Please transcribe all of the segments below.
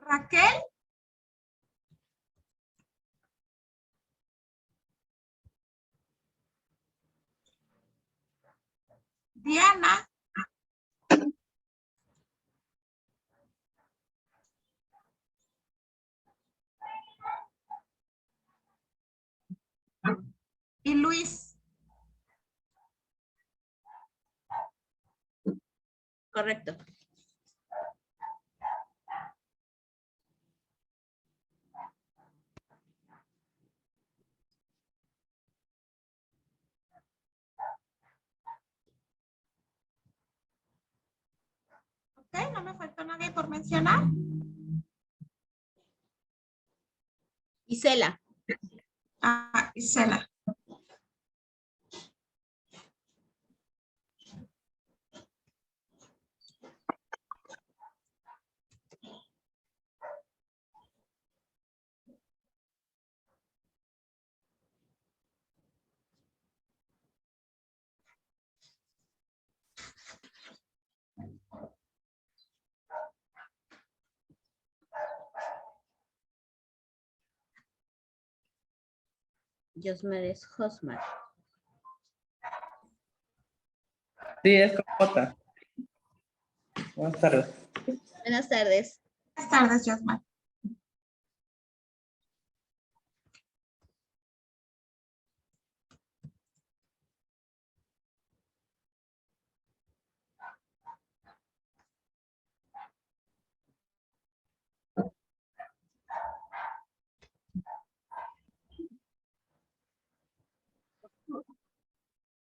Raquel. Diana. Y Luis. Correcto. Ok, no me faltó nadie por mencionar. Isela. Ah, Isela. Josmedes Hosmar. Sí, es con J. Buenas tardes. Buenas tardes. Buenas tardes, Yasmar.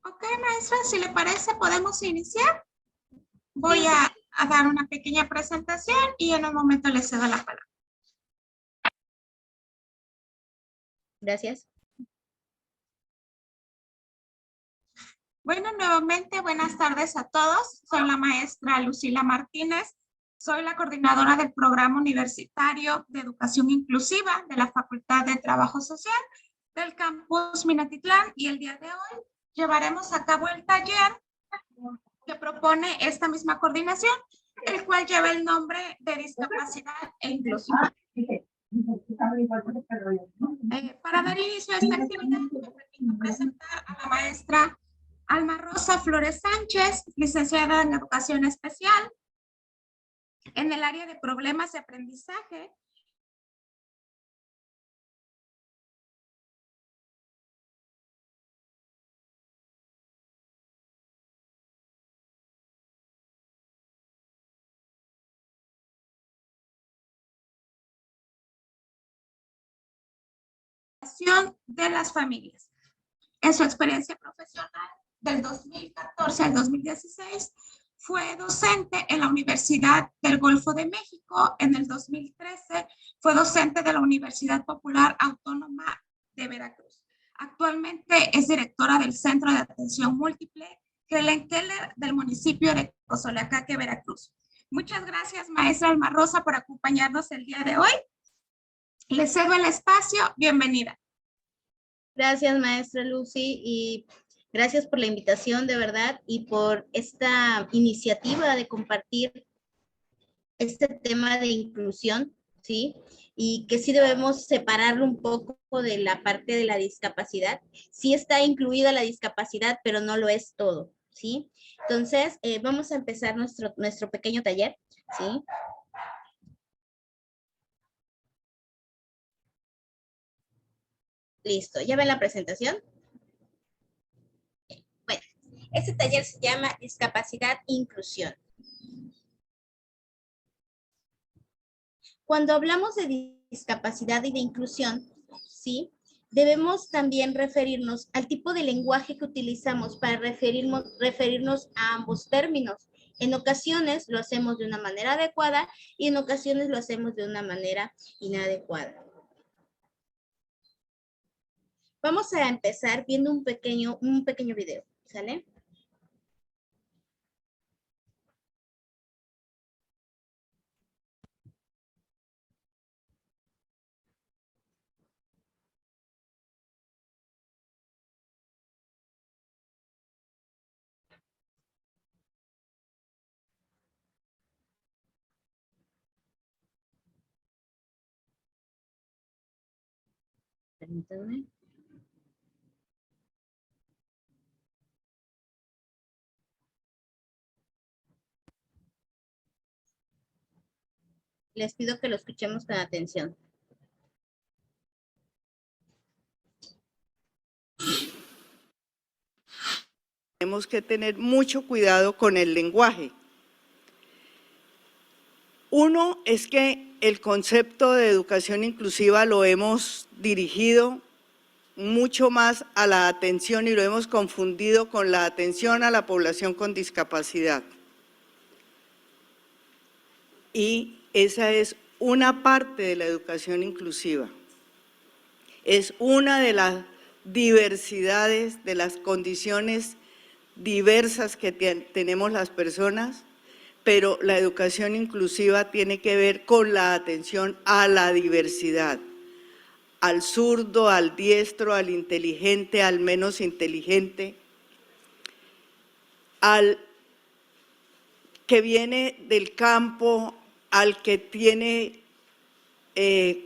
Ok, maestra, si le parece, podemos iniciar. Voy a dar una pequeña presentación y en un momento le cedo la palabra. Gracias. Bueno, nuevamente, buenas tardes a todos. Soy la maestra Lucila Martínez. Soy la coordinadora del Programa Universitario de Educación Inclusiva de la Facultad de Trabajo Social del Campus Minatitlán, y el día de hoy llevaremos a cabo el taller que propone esta misma coordinación, el cual lleva el nombre de Discapacidad e Inclusión. Para dar inicio a esta actividad, me permito presentar a la maestra Alma Rosa Flores Sánchez, licenciada en Educación Especial en el área de problemas de aprendizaje. De las familias. En su experiencia profesional del 2014 al 2016, fue docente en la Universidad del Golfo de México. En el 2013 fue docente de la Universidad Popular Autónoma de Veracruz. Actualmente es directora del Centro de Atención Múltiple Helen Keller del municipio de Cozoleacaque, Veracruz. Muchas gracias, maestra Alma Rosa, por acompañarnos el día de hoy. Le cedo el espacio. Bienvenida. Gracias, maestra Lucy, y gracias por la invitación, de verdad, y por esta iniciativa de compartir este tema de inclusión, ¿sí? Y que sí debemos separarlo un poco de la parte de la discapacidad. Sí está incluida la discapacidad, pero no lo es todo, ¿sí? Entonces, vamos a empezar nuestro pequeño taller, ¿sí? Listo, ¿ya ven la presentación? Bueno, este taller se llama Discapacidad e Inclusión. Cuando hablamos de discapacidad y de inclusión, ¿sí? Debemos también referirnos al tipo de lenguaje que utilizamos para referirnos a ambos términos. En ocasiones lo hacemos de una manera adecuada y en ocasiones lo hacemos de una manera inadecuada. Vamos a empezar viendo un pequeño video, ¿sale? Permítanme. Les pido que lo escuchemos con atención. Tenemos que tener mucho cuidado con el lenguaje. Uno es que el concepto de educación inclusiva lo hemos dirigido mucho más a la atención y lo hemos confundido con la atención a la población con discapacidad. Y esa es una parte de la educación inclusiva. Es una de las diversidades, de las condiciones diversas que tenemos las personas, pero la educación inclusiva tiene que ver con la atención a la diversidad, al zurdo, al diestro, al inteligente, al menos inteligente, al que viene del campo, al que tiene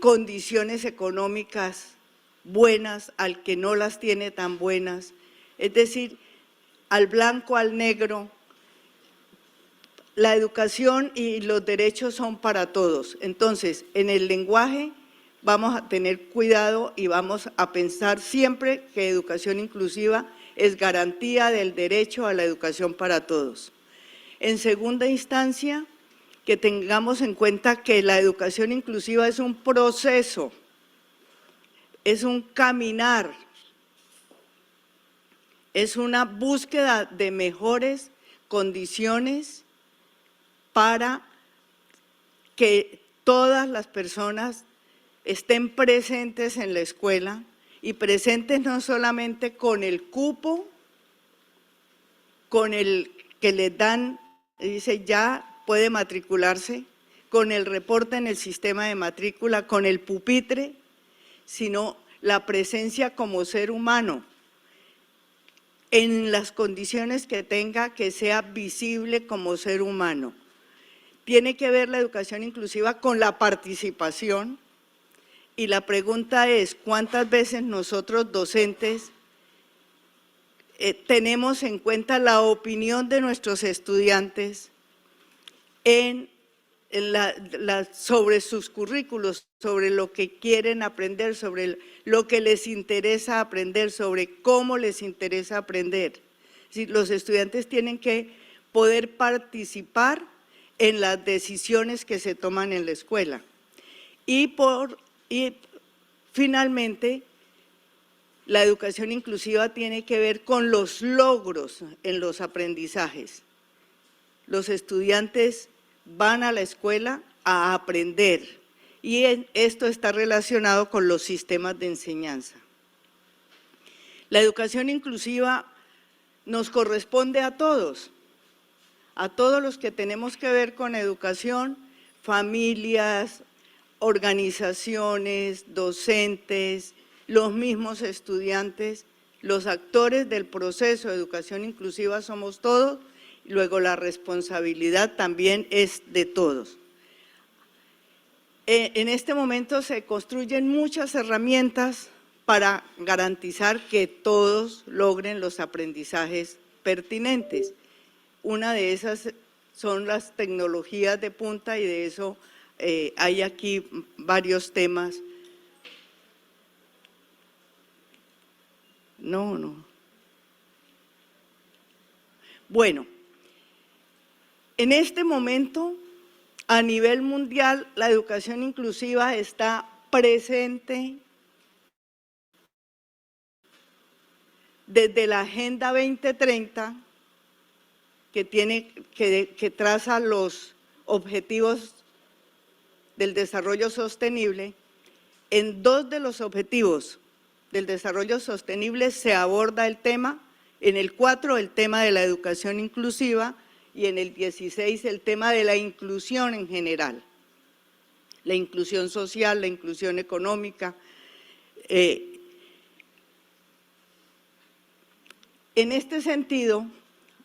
condiciones económicas buenas, al que no las tiene tan buenas, es decir, al blanco, al negro. La educación y los derechos son para todos. Entonces, en el lenguaje vamos a tener cuidado y vamos a pensar siempre que educación inclusiva es garantía del derecho a la educación para todos. En segunda instancia, que tengamos en cuenta que la educación inclusiva es un proceso, es un caminar, es una búsqueda de mejores condiciones para que todas las personas estén presentes en la escuela y presentes no solamente con el cupo, con el que les dan, dice ya puede matricularse, con el reporte en el sistema de matrícula, con el pupitre, sino la presencia como ser humano, en las condiciones que tenga, que sea visible como ser humano. Tiene que ver la educación inclusiva con la participación y la pregunta es, ¿cuántas veces nosotros docentes tenemos en cuenta la opinión de nuestros estudiantes sobre sus currículos, sobre lo que quieren aprender, sobre lo que les interesa aprender, sobre cómo les interesa aprender? Es decir, los estudiantes tienen que poder participar en las decisiones que se toman en la escuela. Y finalmente, la educación inclusiva tiene que ver con los logros en los aprendizajes. Los estudiantes van a la escuela a aprender y esto está relacionado con los sistemas de enseñanza. La educación inclusiva nos corresponde a todos los que tenemos que ver con educación, familias, organizaciones, docentes, los mismos estudiantes, los actores del proceso de educación inclusiva somos todos, y luego la responsabilidad también es de todos. En este momento se construyen muchas herramientas para garantizar que todos logren los aprendizajes pertinentes. Una de esas son las tecnologías de punta y de eso hay aquí varios temas. Bueno, en este momento, a nivel mundial, la educación inclusiva está presente desde la Agenda 2030, que traza los objetivos del desarrollo sostenible. En 2 de los objetivos del desarrollo sostenible se aborda el tema, en el 4 el tema de la educación inclusiva y en el 16 el tema de la inclusión en general, la inclusión social, la inclusión económica. En este sentido,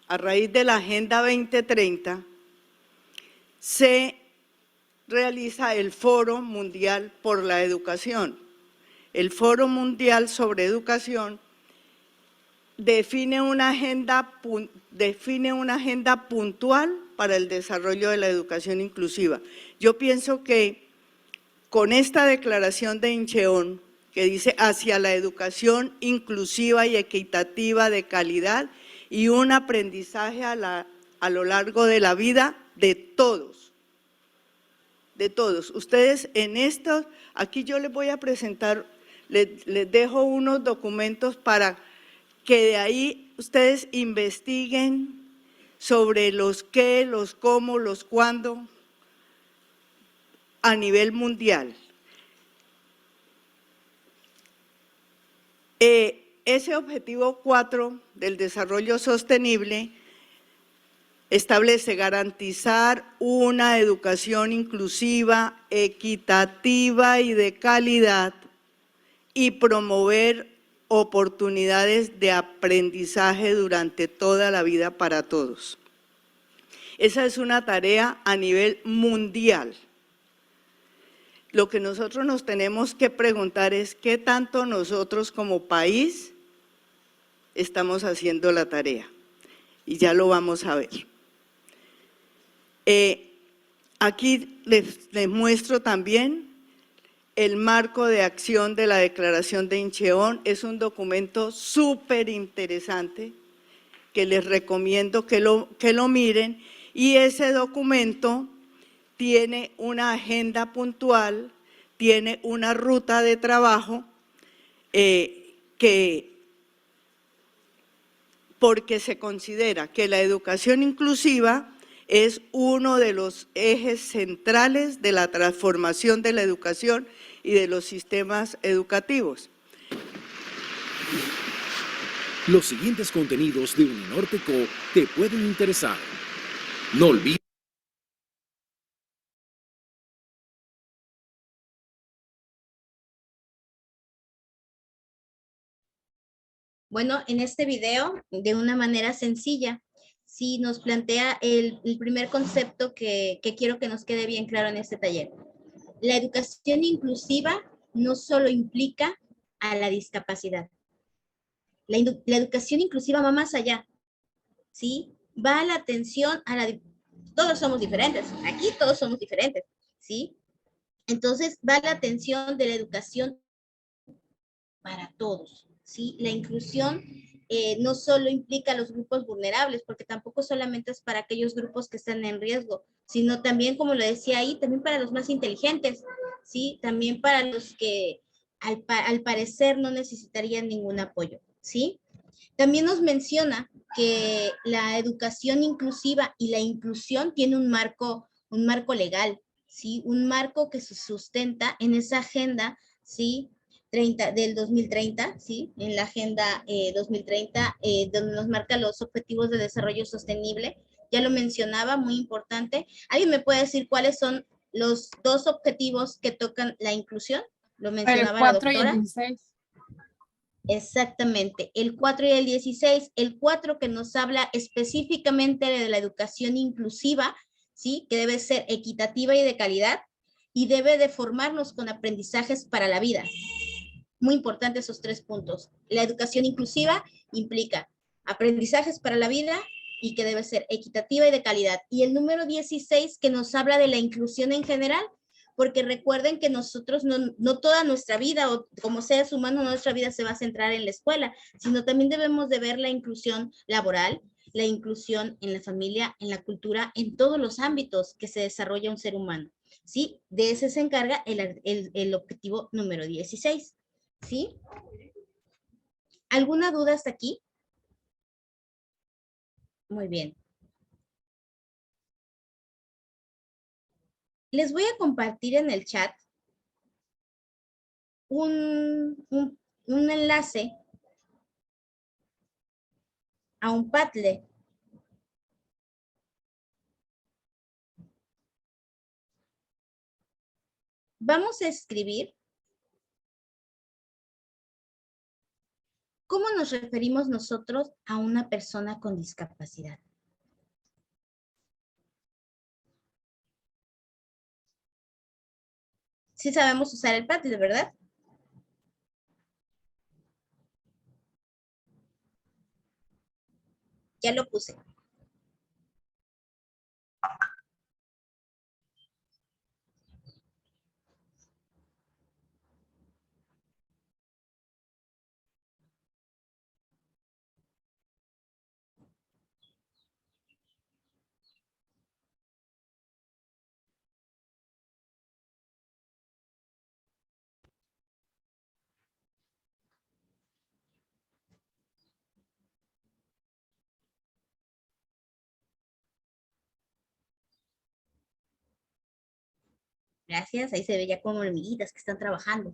a raíz de la Agenda 2030, se realiza el Foro Mundial por la Educación. el Foro Mundial sobre Educación define una agenda puntual para el desarrollo de la educación inclusiva. Yo pienso que con esta declaración de Incheon, que dice hacia la educación inclusiva y equitativa de calidad y un aprendizaje a lo largo de la vida de todos. De todos. Ustedes en esto, aquí yo les voy a presentar, les dejo unos documentos para que de ahí ustedes investiguen sobre los qué, los cómo, los cuándo a nivel mundial. Ese objetivo 4 del desarrollo sostenible establece garantizar una educación inclusiva, equitativa y de calidad y promover oportunidades de aprendizaje durante toda la vida para todos. Esa es una tarea a nivel mundial. Lo que nosotros nos tenemos que preguntar es qué tanto nosotros como país estamos haciendo la tarea. Y ya lo vamos a ver. Aquí les muestro también el marco de acción de la Declaración de Incheon. Es un documento súper interesante que les recomiendo que lo miren, y ese documento tiene una agenda puntual, tiene una ruta de trabajo porque se considera que la educación inclusiva es uno de los ejes centrales de la transformación de la educación y de los sistemas educativos. Los siguientes contenidos de Uninorte.co te pueden interesar. No olvides. Bueno, en este video, de una manera sencilla, sí nos plantea el primer concepto que quiero que nos quede bien claro en este taller. La educación inclusiva no solo implica a la discapacidad. La educación inclusiva va más allá, ¿sí? Va a la atención a la... Todos somos diferentes, aquí todos somos diferentes, ¿sí? Entonces, va a la atención de la educación para todos, ¿sí? La inclusión no solo implica a los grupos vulnerables, porque tampoco solamente es para aquellos grupos que están en riesgo, sino también, como lo decía ahí, también para los más inteligentes, ¿sí? También para los que al parecer no necesitarían ningún apoyo, ¿sí? También nos menciona que la educación inclusiva y la inclusión tiene un marco legal, ¿sí? Un marco que se sustenta en esa agenda, ¿sí? Del 2030, ¿sí? En la agenda 2030, donde nos marca los objetivos de desarrollo sostenible. Ya lo mencionaba, muy importante. ¿Alguien me puede decir cuáles son los dos objetivos que tocan la inclusión? Lo mencionaba la doctora. El 4 y el 16. Exactamente, el 4 y el 16, el 4 que nos habla específicamente de la educación inclusiva, ¿sí? Que debe ser equitativa y de calidad y debe de formarnos con aprendizajes para la vida. Muy importante esos 3 puntos. La educación inclusiva implica aprendizajes para la vida y que debe ser equitativa y de calidad. Y el número 16 que nos habla de la inclusión en general, porque recuerden que nosotros no toda nuestra vida o como seres humanos nuestra vida se va a centrar en la escuela, sino también debemos de ver la inclusión laboral, la inclusión en la familia, en la cultura, en todos los ámbitos que se desarrolla un ser humano, ¿sí? De ese se encarga el objetivo número 16, ¿sí? ¿Alguna duda hasta aquí? Muy bien. Les voy a compartir en el chat un enlace a un Padlet. Vamos a escribir cómo nos referimos nosotros a una persona con discapacidad. Sí sabemos usar el Padlet, ¿verdad? ya lo puse. Gracias, ahí se ve ya como hormiguitas que están trabajando.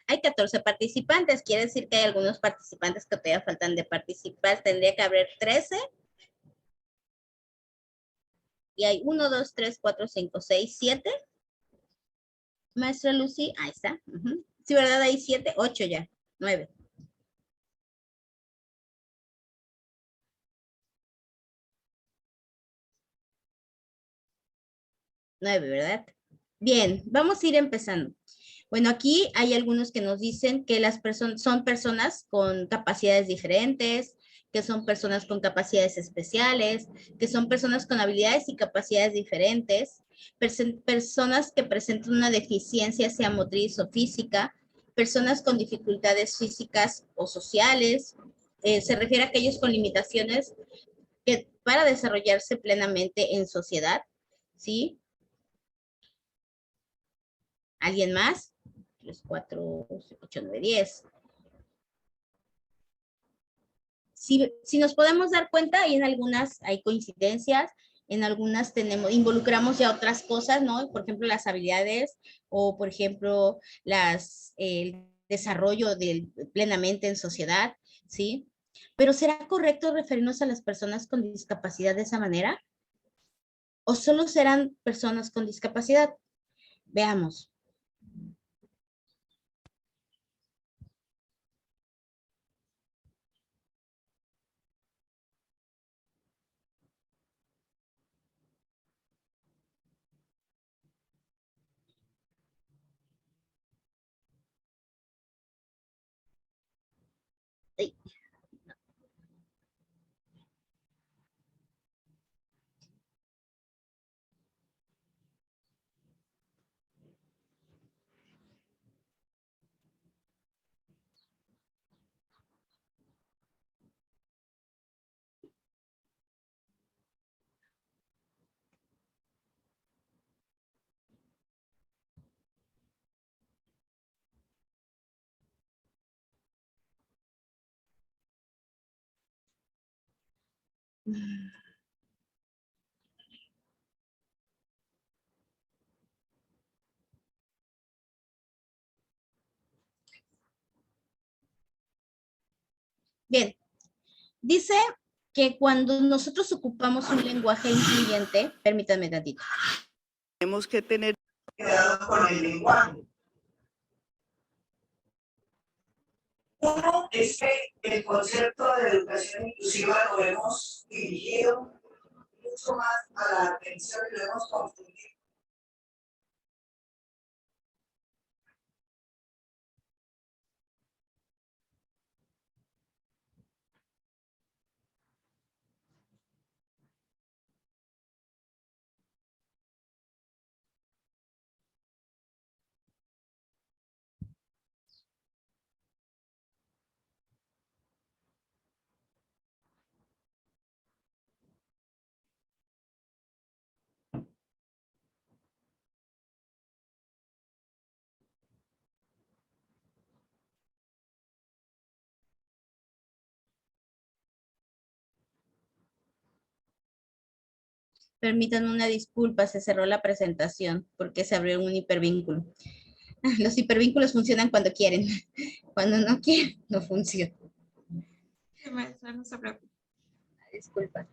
Hay 14 participantes, quiere decir que hay algunos participantes que todavía faltan de participar. Tendría que haber 13. Y hay 1, 2, 3, 4, 5, 6, 7. Maestra Lucy, ahí está. Sí, ¿verdad? Hay 7, 8 ya, 9. 9, ¿verdad? Bien, vamos a ir empezando. Bueno, aquí hay algunos que nos dicen que las personas son personas con capacidades diferentes, que son personas con capacidades especiales, que son personas con habilidades y capacidades diferentes, personas que presentan una deficiencia sea motriz o física, personas con dificultades físicas o sociales, se refiere a aquellos con limitaciones que para desarrollarse plenamente en sociedad, ¿sí? ¿Alguien más? 3, 4, 8, 9, 10. Si nos podemos dar cuenta, y en algunas hay coincidencias, en algunas involucramos ya otras cosas, ¿no? Por ejemplo, las habilidades o, por ejemplo, el desarrollo plenamente en sociedad, ¿sí? Pero ¿será correcto referirnos a las personas con discapacidad de esa manera? ¿O solo serán personas con discapacidad? Veamos. Bien, dice que cuando nosotros ocupamos un lenguaje incluyente, permítanme tantito. Tenemos que tener Cuidado con el lenguaje. Uno es que el concepto de educación inclusiva lo hemos dirigido mucho más a la atención y lo hemos confundido. Permítanme una disculpa, se cerró la presentación porque se abrió un hipervínculo. Los hipervínculos funcionan cuando quieren. Cuando no quieren, no funciona. Sí, maestra, no se preocupe. Disculpa.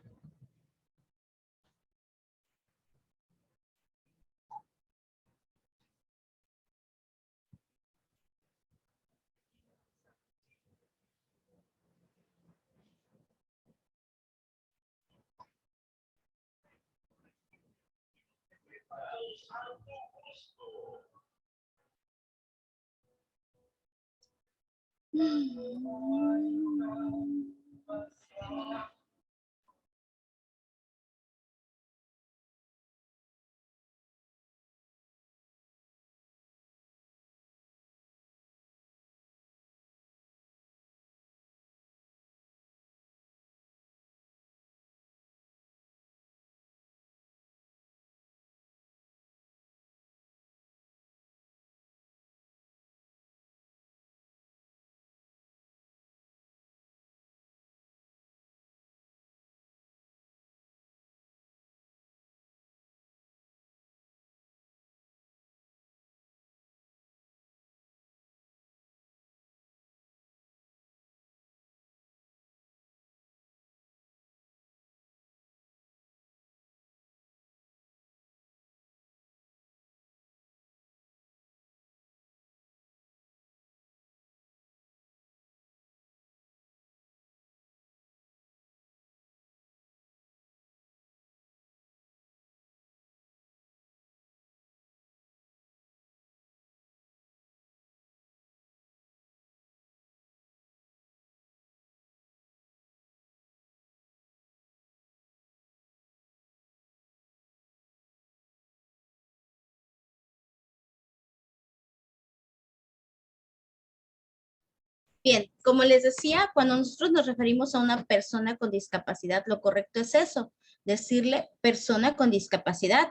Bien, como les decía, cuando nosotros nos referimos a una persona con discapacidad, lo correcto es eso, decirle persona con discapacidad,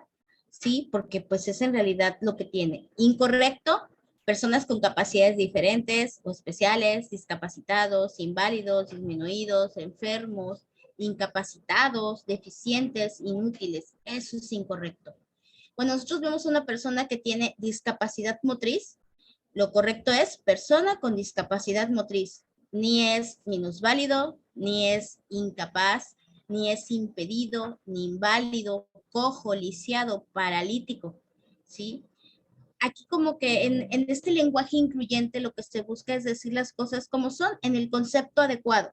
¿sí? Porque pues es en realidad lo que tiene. Incorrecto, personas con capacidades diferentes o especiales, discapacitados, inválidos, disminuidos, enfermos, incapacitados, deficientes, inútiles. Eso es incorrecto. Cuando nosotros vemos a una persona que tiene discapacidad motriz, lo correcto es persona con discapacidad motriz. Ni es minusválido, ni es incapaz, ni es impedido, ni inválido, cojo, lisiado, paralítico, ¿sí? Aquí como que en este lenguaje incluyente lo que se busca es decir las cosas como son en el concepto adecuado,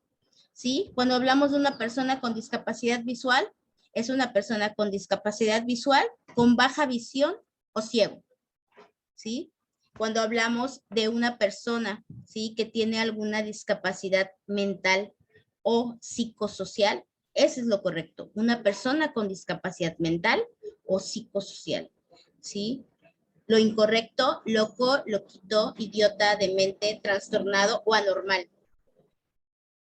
¿sí? Cuando hablamos de una persona con discapacidad visual, es una persona con discapacidad visual, con baja visión o ciego, ¿sí? Cuando hablamos de una persona, ¿sí? Que tiene alguna discapacidad mental o psicosocial, eso es lo correcto. Una persona con discapacidad mental o psicosocial, ¿sí? Lo incorrecto, loco, loquito, idiota, demente, trastornado o anormal.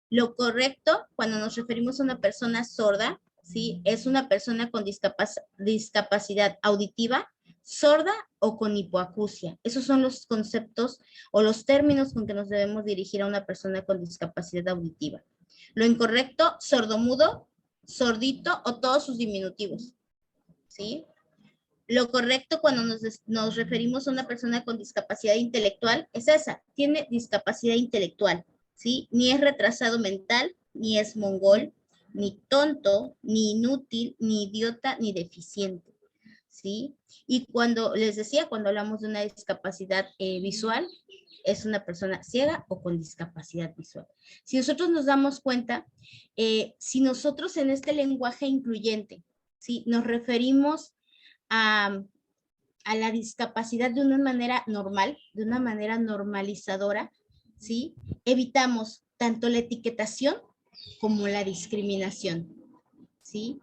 Lo correcto, cuando nos referimos a una persona sorda, ¿sí? Es una persona con discapacidad auditiva, sorda o con hipoacusia. Esos son los conceptos o los términos con que nos debemos dirigir a una persona con discapacidad auditiva. Lo incorrecto, sordomudo, sordito o todos sus diminutivos, ¿sí? Lo correcto cuando nos referimos a una persona con discapacidad intelectual es esa, tiene discapacidad intelectual, ¿sí? Ni es retrasado mental, ni es mongol, ni tonto, ni inútil, ni idiota, ni deficiente, ¿sí? Y cuando, les decía, cuando hablamos de una discapacidad visual, es una persona ciega o con discapacidad visual. Si nosotros nos damos cuenta, si nosotros en este lenguaje incluyente, ¿sí? Nos referimos a la discapacidad de una manera normal, de una manera normalizadora, ¿sí? Evitamos tanto la etiquetación como la discriminación, ¿sí?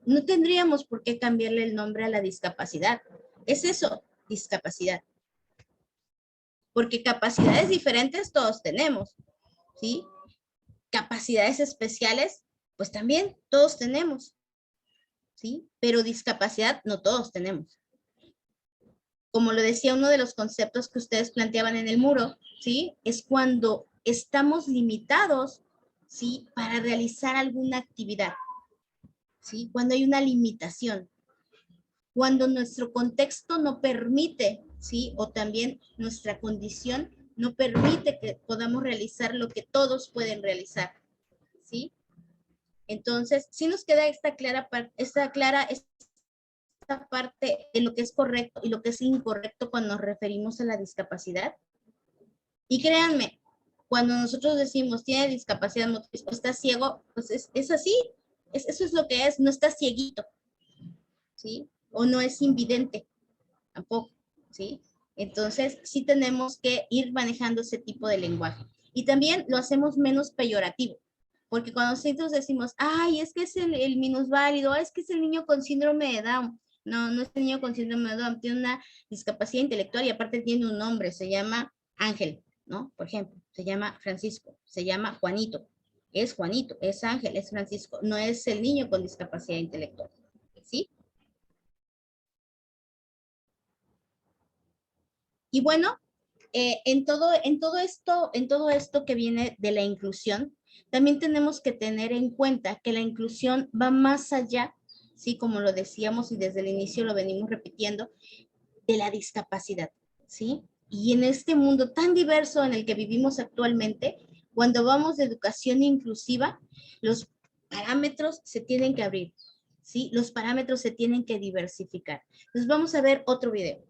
No tendríamos por qué cambiarle el nombre a la discapacidad. Es eso, discapacidad. Porque capacidades diferentes todos tenemos, ¿sí? Capacidades especiales, pues también todos tenemos, ¿sí? Pero discapacidad no todos tenemos. Como lo decía uno de los conceptos que ustedes planteaban en el muro, ¿sí? Es cuando estamos limitados, ¿sí? Para realizar alguna actividad, ¿sí? Cuando hay una limitación. Cuando nuestro contexto no permite, ¿sí? O también nuestra condición no permite que podamos realizar lo que todos pueden realizar, ¿sí? Entonces, sí nos queda esta parte de lo que es correcto y lo que es incorrecto cuando nos referimos a la discapacidad. Y créanme, cuando nosotros decimos tiene discapacidad motriz o está ciego, pues es así, eso es lo que es, no está cieguito, ¿sí? O no es invidente, tampoco, ¿sí? Entonces, sí tenemos que ir manejando ese tipo de lenguaje. Y también lo hacemos menos peyorativo, porque cuando nosotros decimos, ay, es que es el minusválido, es que es el niño con síndrome de Down. No, no es el niño con síndrome de Down, tiene una discapacidad intelectual y aparte tiene un nombre, se llama Ángel, ¿no? Por ejemplo, se llama Francisco, se llama Juanito, es Ángel, es Francisco, no es el niño con discapacidad intelectual, ¿sí? Y bueno, en todo esto que viene de la inclusión, también tenemos que tener en cuenta que la inclusión va más allá, sí, como lo decíamos y desde el inicio lo venimos repitiendo, de la discapacidad, ¿sí? Y en este mundo tan diverso en el que vivimos actualmente, cuando vamos de educación inclusiva, los parámetros se tienen que abrir, ¿sí? Los parámetros se tienen que diversificar. Entonces vamos a ver otro video.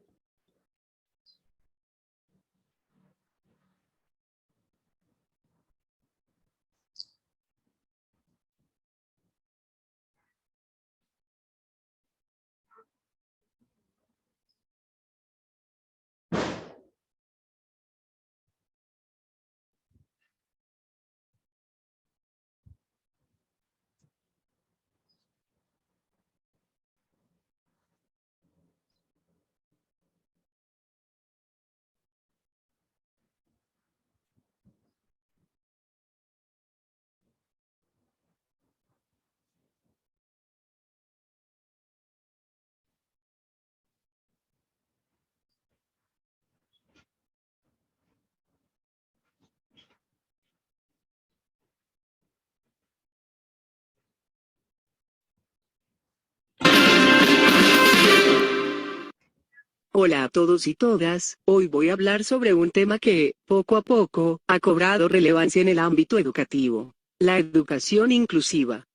Hola a todos y todas, hoy voy a hablar sobre un tema que, poco a poco, ha cobrado relevancia en el ámbito educativo, la educación inclusiva.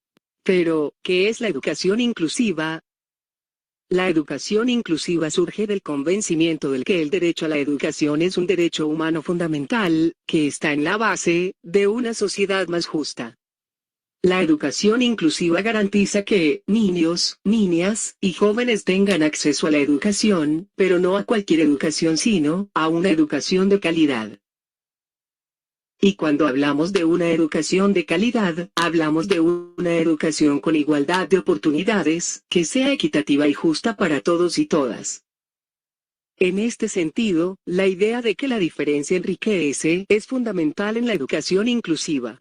Pero, ¿qué es la educación inclusiva? La educación inclusiva surge del convencimiento del que el derecho a la educación es un derecho humano fundamental, que está en la base de una sociedad más justa. La educación inclusiva garantiza que niños, niñas y jóvenes tengan acceso a la educación, pero no a cualquier educación sino a una educación de calidad. Y cuando hablamos de una educación de calidad, hablamos de una educación con igualdad de oportunidades, que sea equitativa y justa para todos y todas. En este sentido, la idea de que la diferencia enriquece es fundamental en la educación inclusiva.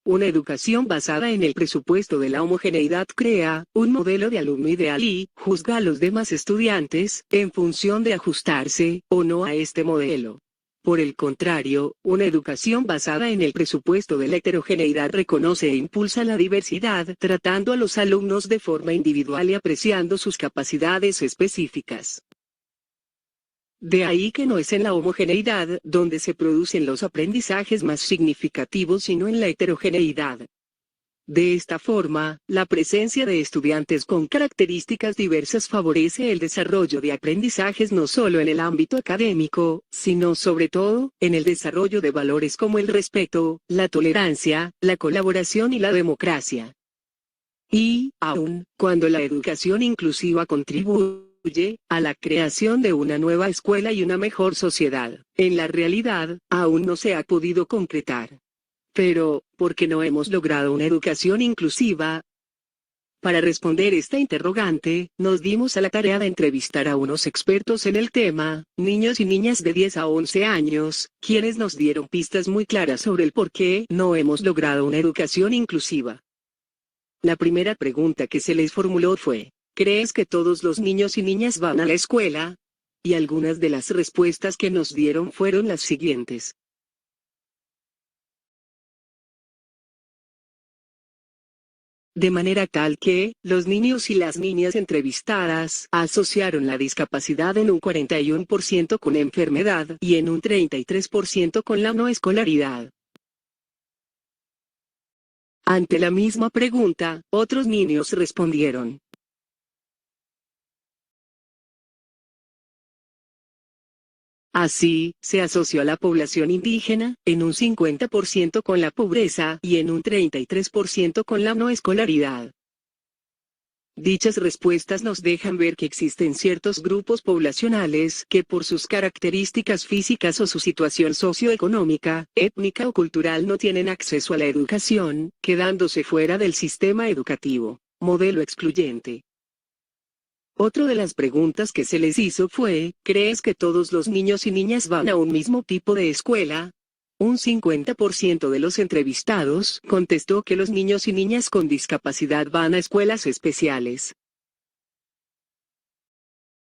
Una educación basada en el presupuesto de la homogeneidad crea un modelo de alumno ideal y juzga a los demás estudiantes en función de ajustarse o no a este modelo. Por el contrario, una educación basada en el presupuesto de la heterogeneidad reconoce e impulsa la diversidad, tratando a los alumnos de forma individual y apreciando sus capacidades específicas. De ahí que no es en la homogeneidad donde se producen los aprendizajes más significativos, sino en la heterogeneidad. De esta forma, la presencia de estudiantes con características diversas favorece el desarrollo de aprendizajes no solo en el ámbito académico, sino sobre todo, en el desarrollo de valores como el respeto, la tolerancia, la colaboración y la democracia. Y, aun, cuando la educación inclusiva contribuye a la creación de una nueva escuela y una mejor sociedad, en la realidad, aún no se ha podido concretar. Pero, ¿por qué no hemos logrado una educación inclusiva? Para responder esta interrogante, nos dimos a la tarea de entrevistar a unos expertos en el tema, niños y niñas de 10 a 11 años, quienes nos dieron pistas muy claras sobre el por qué no hemos logrado una educación inclusiva. La primera pregunta que se les formuló fue, ¿crees que todos los niños y niñas van a la escuela? Y algunas de las respuestas que nos dieron fueron las siguientes. De manera tal que, los niños y las niñas entrevistadas asociaron la discapacidad en un 41% con enfermedad y en un 33% con la no escolaridad. Ante la misma pregunta, otros niños respondieron. Así, se asoció a la población indígena, en un 50% con la pobreza y en un 33% con la no escolaridad. Dichas respuestas nos dejan ver que existen ciertos grupos poblacionales que por sus características físicas o su situación socioeconómica, étnica o cultural no tienen acceso a la educación, quedándose fuera del sistema educativo. Modelo excluyente. Otra de las preguntas que se les hizo fue, ¿crees que todos los niños y niñas van a un mismo tipo de escuela? Un 50% de los entrevistados contestó que los niños y niñas con discapacidad van a escuelas especiales.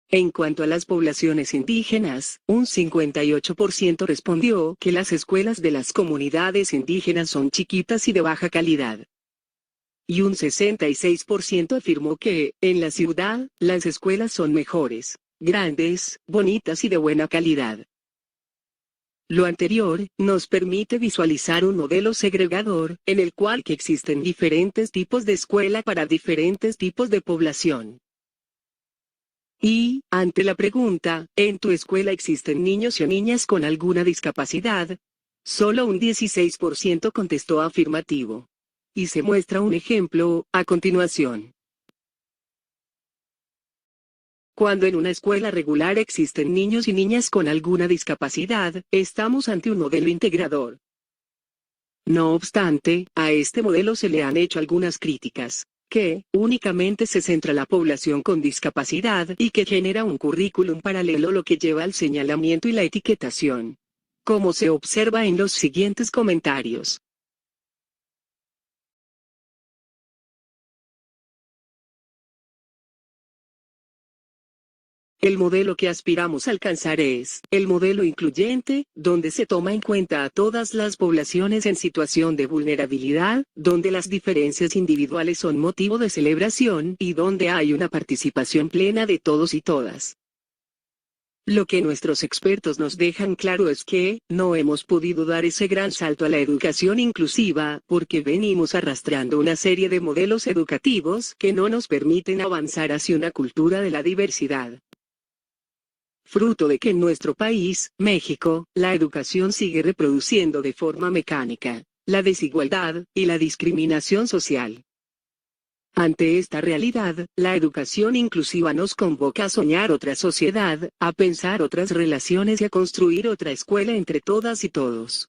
En cuanto a las poblaciones indígenas, un 58% respondió que las escuelas de las comunidades indígenas son chiquitas y de baja calidad. Y un 66% afirmó que, en la ciudad, las escuelas son mejores, grandes, bonitas y de buena calidad. Lo anterior, nos permite visualizar un modelo segregador, en el cual que existen diferentes tipos de escuela para diferentes tipos de población. Y, ante la pregunta, ¿en tu escuela existen niños o niñas con alguna discapacidad? Solo un 16% contestó afirmativo. Y se muestra un ejemplo, a continuación. Cuando en una escuela regular existen niños y niñas con alguna discapacidad, estamos ante un modelo integrador. No obstante, a este modelo se le han hecho algunas críticas, que únicamente se centra la población con discapacidad y que genera un currículum paralelo, lo que lleva al señalamiento y la etiquetación. Como se observa en los siguientes comentarios. El modelo que aspiramos a alcanzar es el modelo incluyente, donde se toma en cuenta a todas las poblaciones en situación de vulnerabilidad, donde las diferencias individuales son motivo de celebración y donde hay una participación plena de todos y todas. Lo que nuestros expertos nos dejan claro es que, no hemos podido dar ese gran salto a la educación inclusiva, porque venimos arrastrando una serie de modelos educativos que no nos permiten avanzar hacia una cultura de la diversidad. Fruto de que en nuestro país, México, la educación sigue reproduciendo de forma mecánica la desigualdad y la discriminación social. Ante esta realidad, la educación inclusiva nos convoca a soñar otra sociedad, a pensar otras relaciones y a construir otra escuela entre todas y todos.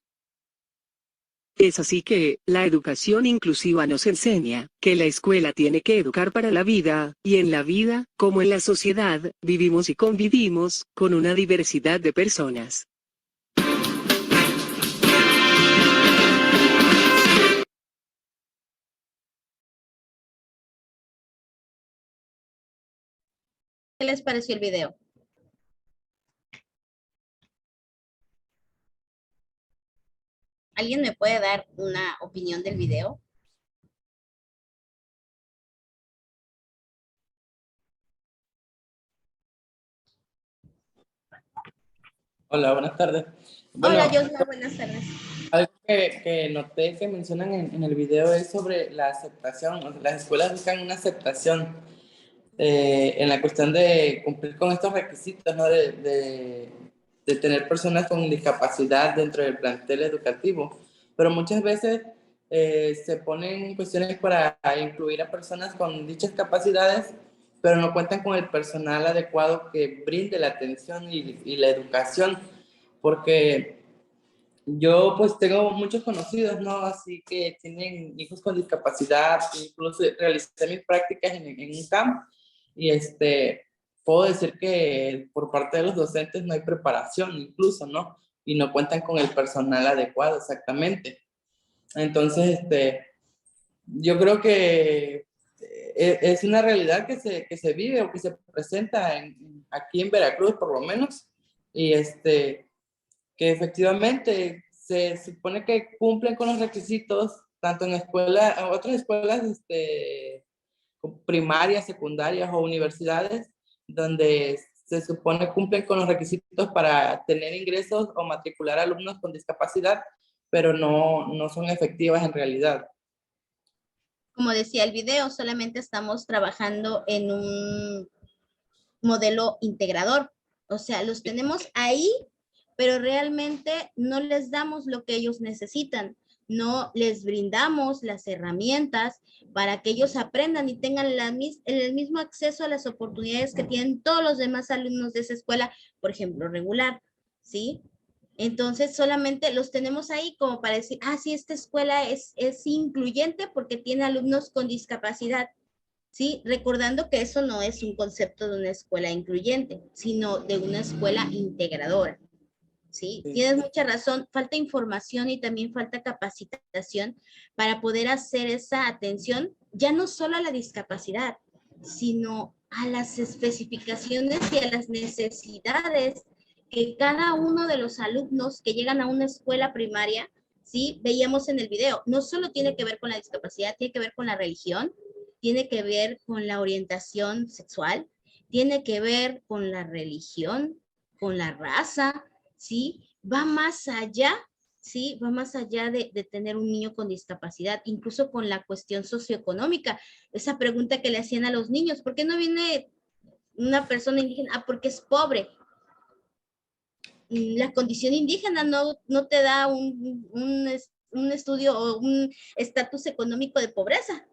Es así que, la educación inclusiva nos enseña que la escuela tiene que educar para la vida, y en la vida, como en la sociedad, vivimos y convivimos con una diversidad de personas. ¿Qué les pareció el video? ¿Alguien me puede dar una opinión del video? Hola, buenas tardes. Hola, Bueno, Josma, buenas tardes. algo que noté que mencionan en el video es sobre la aceptación. O sea, las escuelas buscan una aceptación en la cuestión de cumplir con estos requisitos, ¿no? De tener personas con discapacidad dentro del plantel educativo. Pero muchas veces se ponen cuestiones para incluir a personas con dichas capacidades, pero no cuentan con el personal adecuado que brinde la atención y la educación, porque yo pues tengo muchos conocidos, ¿no? Así que tienen hijos con discapacidad, incluso realicé mis prácticas en un campo y puedo decir que por parte de los docentes no hay preparación incluso, ¿no? Y no cuentan con el personal adecuado exactamente. Entonces, yo creo que es una realidad que se vive o que se presenta aquí en Veracruz por lo menos y que efectivamente se supone que cumplen con los requisitos, tanto en otras escuelas primarias, secundarias o universidades, donde se supone cumplen con los requisitos para tener ingresos o matricular alumnos con discapacidad, pero no son efectivas en realidad. Como decía el video, solamente estamos trabajando en un modelo integrador. O sea, los tenemos ahí, pero realmente no les damos lo que ellos necesitan. No les brindamos las herramientas para que ellos aprendan y tengan el mismo acceso a las oportunidades que tienen todos los demás alumnos de esa escuela, por ejemplo, regular, ¿sí? Entonces, solamente los tenemos ahí como para decir, ah, sí, esta escuela es incluyente porque tiene alumnos con discapacidad, ¿sí? Recordando que eso no es un concepto de una escuela incluyente, sino de una escuela integradora, ¿sí? Sí. Tienes mucha razón, falta información y también falta capacitación para poder hacer esa atención, ya no solo a la discapacidad, sino a las especificaciones y a las necesidades que cada uno de los alumnos que llegan a una escuela primaria, ¿sí? Veíamos en el video, no solo tiene que ver con la discapacidad, tiene que ver con la religión, tiene que ver con la orientación sexual, tiene que ver con la religión, con la raza, ¿sí? Va más allá, ¿sí? Va más allá de tener un niño con discapacidad, incluso con la cuestión socioeconómica. Esa pregunta que le hacían a los niños, ¿por qué no viene una persona indígena? Ah, porque es pobre. La condición indígena no te da un estudio o un estatus económico de pobreza.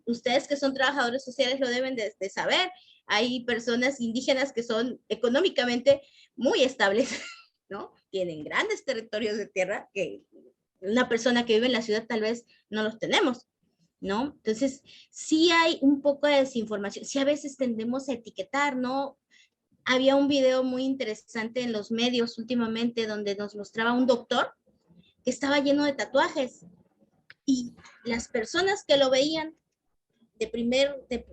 Ustedes que son trabajadores sociales lo deben de saber. Hay personas indígenas que son económicamente muy estables, ¿no? Tienen grandes territorios de tierra que una persona que vive en la ciudad tal vez no los tenemos, ¿no? Entonces, sí hay un poco de desinformación, sí a veces tendemos a etiquetar, ¿no? Había un video muy interesante en los medios últimamente donde nos mostraba un doctor que estaba lleno de tatuajes y las personas que lo veían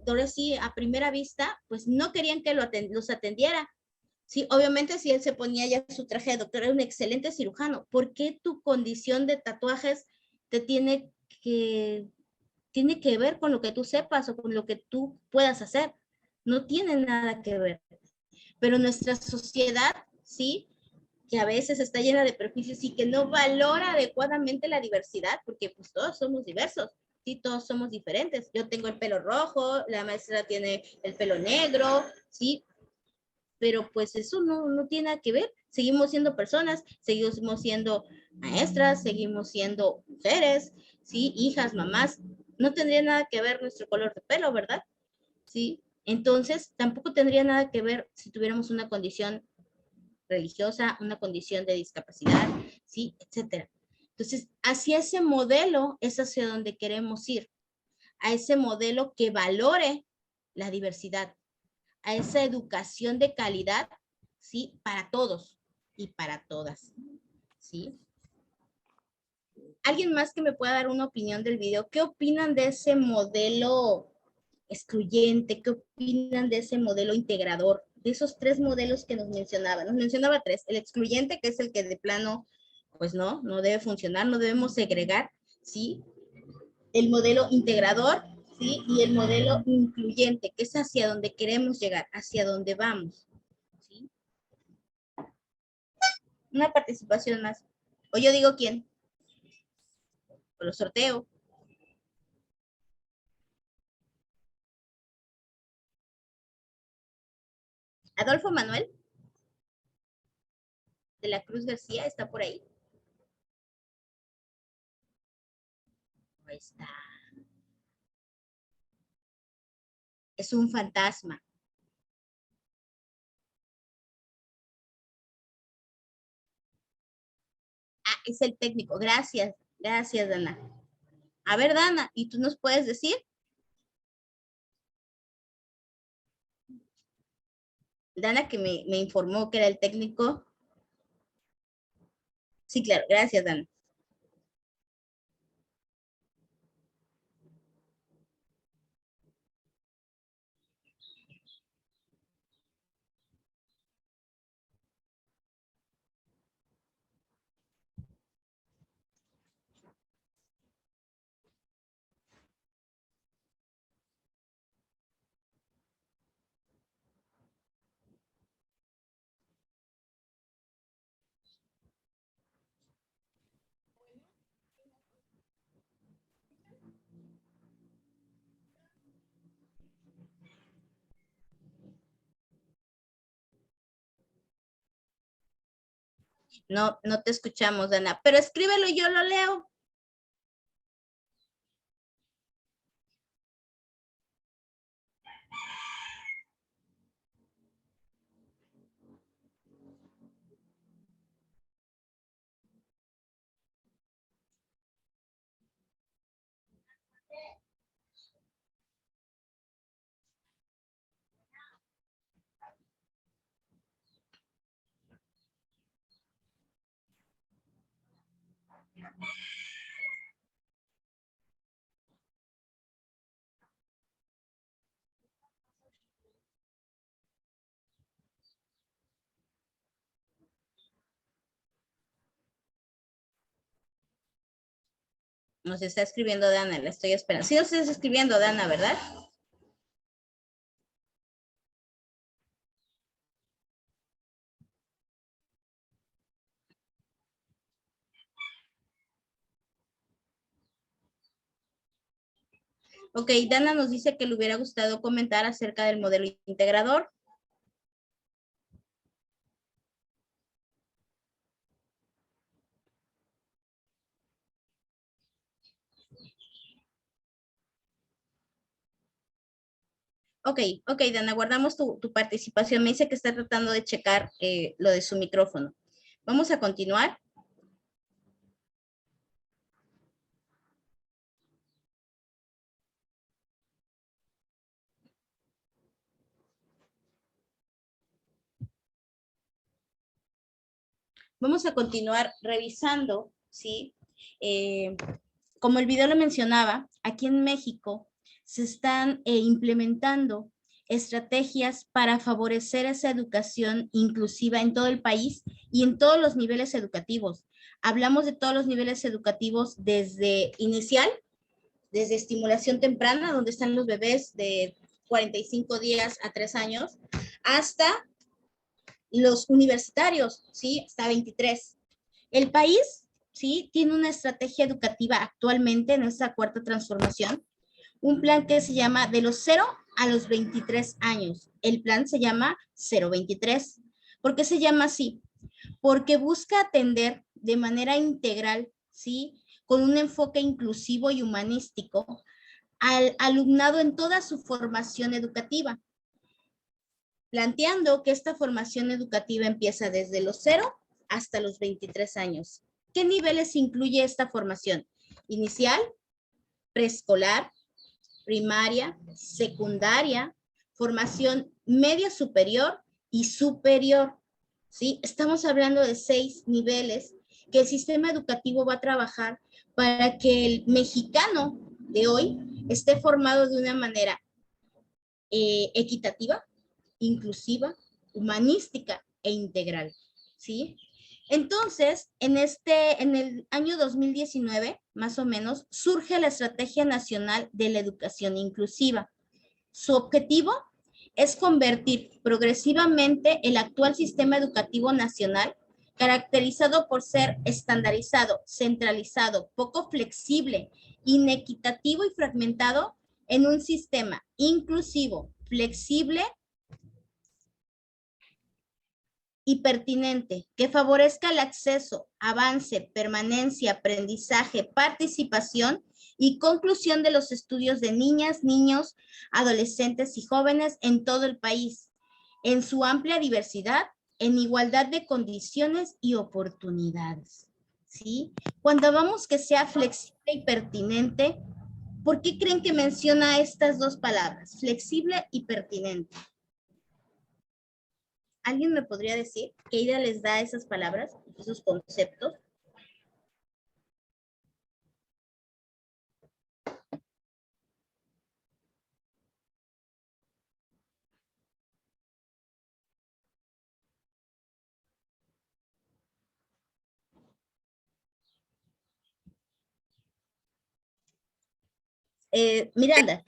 ahora sí, a primera vista, pues no querían que los atendiera. Sí, obviamente si él se ponía ya su traje de doctor, era un excelente cirujano. ¿Por qué tu condición de tatuajes te tiene que ver con lo que tú sepas o con lo que tú puedas hacer? No tiene nada que ver. Pero nuestra sociedad, sí, que a veces está llena de prejuicios y que no valora adecuadamente la diversidad, porque pues todos somos diversos, sí, todos somos diferentes. Yo tengo el pelo rojo, la maestra tiene el pelo negro, sí, pero pues eso no tiene nada que ver. Seguimos siendo personas, seguimos siendo maestras, seguimos siendo mujeres, sí, hijas, mamás. No tendría nada que ver nuestro color de pelo, ¿verdad? Sí. Entonces, tampoco tendría nada que ver si tuviéramos una condición religiosa, una condición de discapacidad, sí, etcétera. Entonces, hacia ese modelo es hacia donde queremos ir, a ese modelo que valore la diversidad, a esa educación de calidad, sí, para todos y para todas, sí. ¿Alguien más que me pueda dar una opinión del video? ¿Qué opinan de ese modelo excluyente? ¿Qué opinan de ese modelo integrador? De esos tres modelos que nos mencionaba. Nos mencionaba tres. El excluyente, que es el que de plano Pues no, no debe funcionar, no debemos segregar, ¿sí? El modelo integrador, ¿sí? Y el modelo incluyente, que es hacia donde queremos llegar, hacia donde vamos, ¿sí? Una participación más. O yo digo quién. O lo sorteo. Adolfo Manuel de la Cruz García está por ahí. Ahí está. Es un fantasma. Ah, es el técnico. Gracias, gracias, Dana. A ver, Dana, ¿y tú nos puedes decir? Dana que me informó que era el técnico. Sí, claro, gracias, Dana. No, no te escuchamos, Dana, pero escríbelo y yo lo leo. Nos está escribiendo Dana, la estoy esperando. Sí, nos estás escribiendo, Dana, ¿verdad? Ok, Dana nos dice que le hubiera gustado comentar acerca del modelo integrador. Ok, Dana, guardamos tu participación. Me dice que está tratando de checar lo de su micrófono. Vamos a continuar. Vamos a continuar revisando, ¿sí? Como el video lo mencionaba, aquí en México se están implementando estrategias para favorecer esa educación inclusiva en todo el país y en todos los niveles educativos. Hablamos de todos los niveles educativos desde inicial, desde estimulación temprana, donde están los bebés de 45 días a 3 años, hasta los universitarios, ¿sí? Hasta 23. El país, ¿sí? Tiene una estrategia educativa actualmente en esta cuarta transformación, un plan que se llama de los 0 a los 23 años. El plan se llama 023. ¿Por qué se llama así? Porque busca atender de manera integral, ¿sí? Con un enfoque inclusivo y humanístico al alumnado en toda su formación educativa, planteando que esta formación educativa empieza desde los 0 hasta los 23 años. ¿Qué niveles incluye esta formación? Inicial, preescolar, primaria, secundaria, formación media superior y superior. ¿Sí? Estamos hablando de 6 niveles que el sistema educativo va a trabajar para que el mexicano de hoy esté formado de una manera equitativa, inclusiva, humanística e integral, ¿sí? Entonces, en el año 2019, más o menos, surge la Estrategia Nacional de la Educación Inclusiva. Su objetivo es convertir progresivamente el actual sistema educativo nacional, caracterizado por ser estandarizado, centralizado, poco flexible, inequitativo y fragmentado, en un sistema inclusivo, flexible y pertinente, que favorezca el acceso, avance, permanencia, aprendizaje, participación y conclusión de los estudios de niñas, niños, adolescentes y jóvenes en todo el país, en su amplia diversidad, en igualdad de condiciones y oportunidades. ¿Sí? Cuando hablamos que sea flexible y pertinente, ¿por qué creen que menciona estas dos palabras, flexible y pertinente? ¿Alguien me podría decir qué idea les da esas palabras, esos conceptos? Miranda.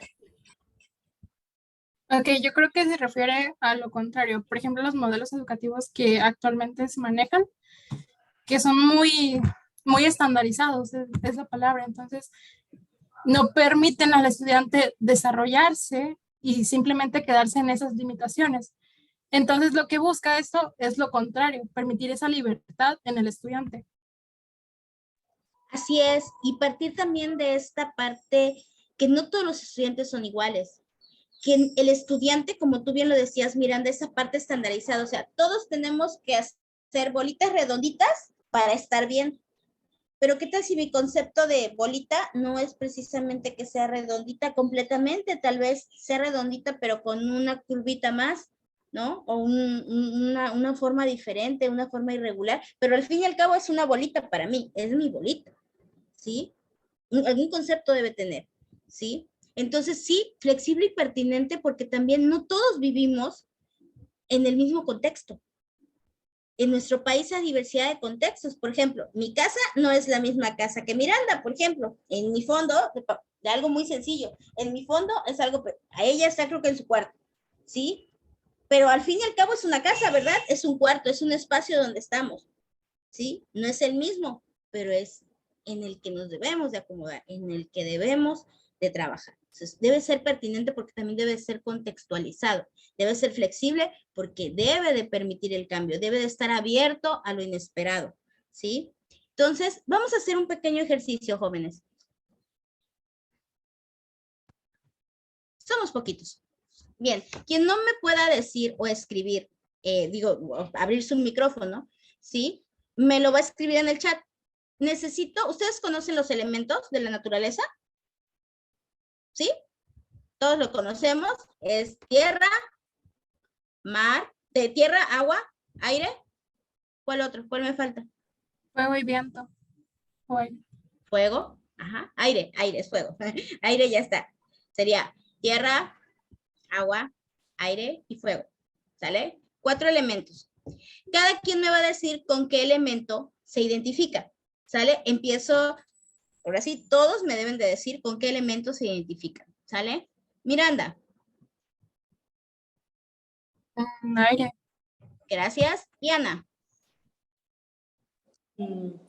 Ok, yo creo que se refiere a lo contrario. Por ejemplo, los modelos educativos que actualmente se manejan, que son muy estandarizados, es la palabra. Entonces, no permiten al estudiante desarrollarse y simplemente quedarse en esas limitaciones. Entonces, lo que busca esto es lo contrario, permitir esa libertad en el estudiante. Así es, y partir también de esta parte que no todos los estudiantes son iguales, que el estudiante, como tú bien lo decías, Miranda, esa parte estandarizada, o sea, todos tenemos que hacer bolitas redonditas para estar bien. Pero ¿qué tal si mi concepto de bolita no es precisamente que sea redondita completamente? Tal vez sea redondita, pero con una curvita más, ¿no? O una forma diferente, una forma irregular, pero al fin y al cabo es una bolita para mí, es mi bolita, ¿sí? Algún concepto debe tener, ¿sí? Entonces, sí, flexible y pertinente porque también no todos vivimos en el mismo contexto. En nuestro país hay diversidad de contextos. Por ejemplo, mi casa no es la misma casa que Miranda, por ejemplo. En mi fondo, de algo muy sencillo, en mi fondo es algo, a ella está creo que en su cuarto, ¿sí? Pero al fin y al cabo es una casa, ¿verdad? Es un cuarto, es un espacio donde estamos, ¿sí? No es el mismo, pero es en el que nos debemos de acomodar, en el que debemos de trabajar. Entonces, debe ser pertinente porque también debe ser contextualizado, debe ser flexible porque debe de permitir el cambio, debe de estar abierto a lo inesperado, ¿sí? Entonces, vamos a hacer un pequeño ejercicio, jóvenes. Somos poquitos. Bien, quien no me pueda decir o escribir, abrir su micrófono, ¿sí? Me lo va a escribir en el chat. Necesito, ¿ustedes conocen los elementos de la naturaleza? ¿Sí? Todos lo conocemos. Es tierra, mar, de tierra, agua, aire. ¿Cuál otro? ¿Cuál me falta? Fuego y viento. Fuego. Ajá. Aire es fuego. Aire ya está. Sería tierra, agua, aire y fuego. ¿Sale? 4 elementos. Cada quien me va a decir con qué elemento se identifica. ¿Sale? Empiezo. Ahora sí, todos me deben de decir con qué elementos se identifican. ¿Sale? Miranda. Aire. Gracias. Diana.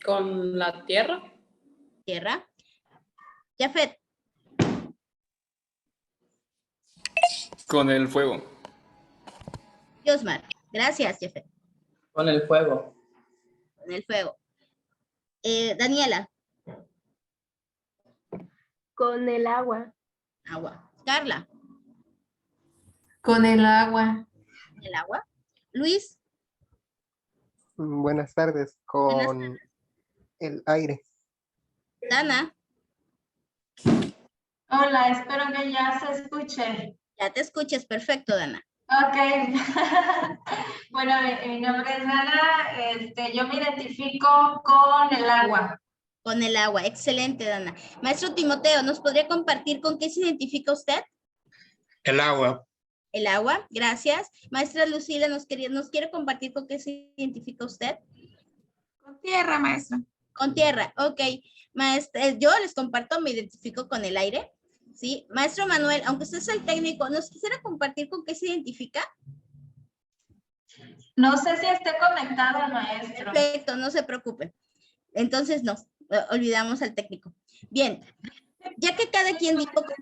Con la tierra. Tierra. Jafet. Con el fuego. Yosmar. Gracias, Jafet. Con el fuego. Con el fuego. Daniela. Con el agua. Agua. Carla. Con el agua. Con el agua. Luis. Buenas tardes. Con el aire. Dana. Hola, espero que ya se escuche. Ya te escuches, perfecto, Dana. Ok. Bueno, mi nombre es Dana. Yo me identifico con el agua. Con el agua, excelente, Dana. Maestro Timoteo, ¿nos podría compartir con qué se identifica usted? El agua. El agua, gracias. Maestra Lucila, ¿nos quiere compartir con qué se identifica usted? Con tierra, maestra. Con tierra, ok. Maestra, yo les comparto, me identifico con el aire. ¿Sí? Maestro Manuel, aunque usted es el técnico, ¿nos quisiera compartir con qué se identifica? No sé si esté conectado el maestro. Perfecto, no se preocupe. Entonces, no, olvidamos al técnico. Bien, ya que cada quien dijo que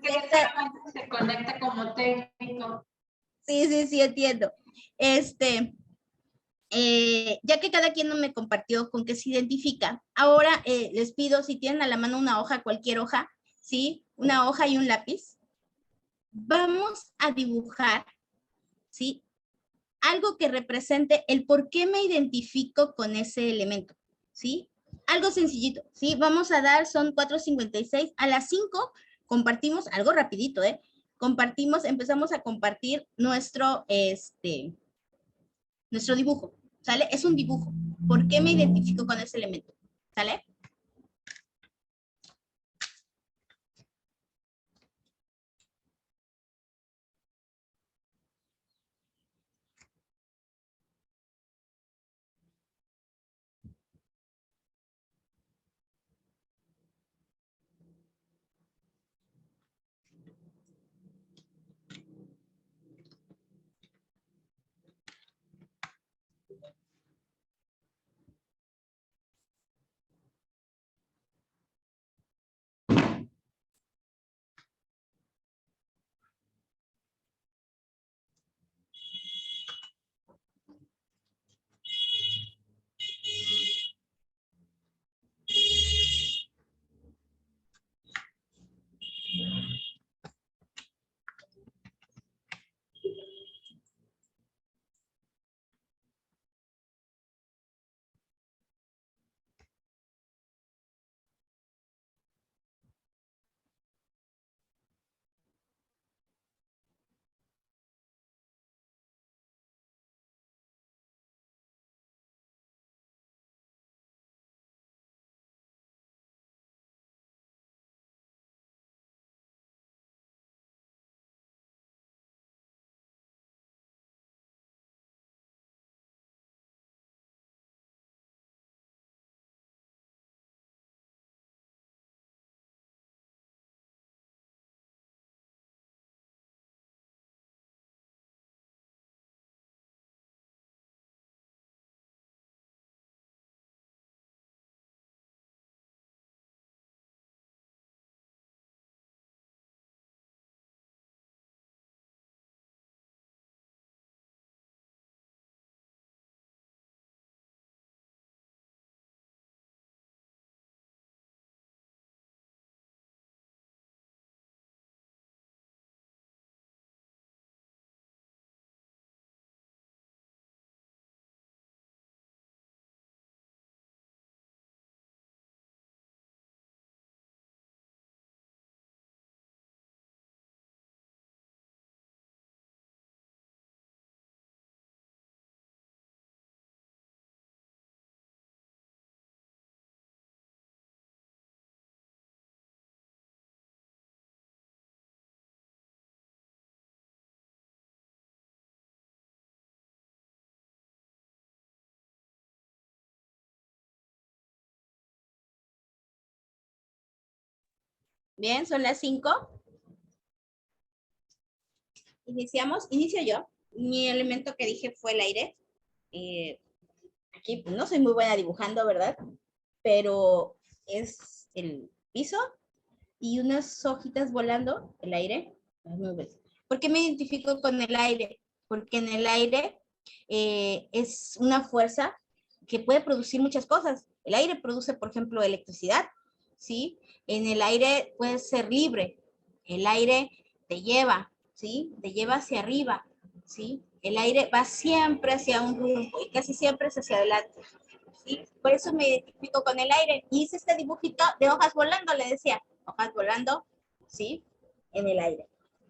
se conecta como técnico. Sí, entiendo. Ya que cada quien no me compartió con qué se identifica, ahora les pido si tienen a la mano una hoja, cualquier hoja, ¿sí? Una hoja y un lápiz. Vamos a dibujar, ¿sí? Algo que represente el por qué me identifico con ese elemento, ¿sí? Algo sencillito, ¿sí? Vamos a dar, son 4:56, a las 5 compartimos, algo rapidito, compartimos, empezamos a compartir nuestro dibujo, ¿sale? Es un dibujo. ¿Por qué me identifico con ese elemento? ¿Sale? Bien, son las 5. Iniciamos, inicio yo. Mi elemento que dije fue el aire. Aquí pues, no soy muy buena dibujando, ¿verdad? Pero es el piso y unas hojitas volando, el aire, las nubes. ¿Por qué me identifico con el aire? Porque en el aire es una fuerza que puede producir muchas cosas. El aire produce, por ejemplo, electricidad, ¿sí? En el aire puede ser libre. El aire te lleva, ¿sí? Te lleva hacia arriba, ¿sí? El aire va siempre hacia un rumbo y casi siempre es hacia adelante, ¿sí? Por eso me identifico con el aire. Y hice este dibujito de hojas volando, le decía, hojas volando, ¿sí? En el aire,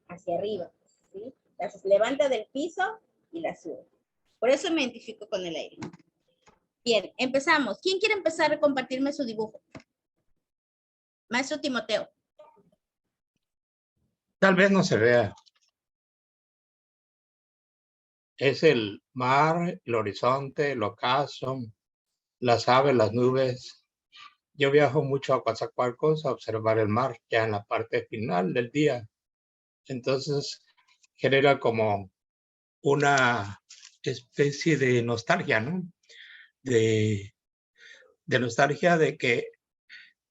hacia arriba, ¿sí? Las levanta del piso y las sube. Por eso me identifico con el aire. Bien, empezamos. ¿Quién quiere empezar a compartirme su dibujo? Maestro Timoteo. Tal vez no se vea. Es el mar, el horizonte, el ocaso, las aves, las nubes. Yo viajo mucho a Coatzacoalcos a observar el mar ya en la parte final del día. Entonces genera como una especie de nostalgia, ¿no? De nostalgia de que,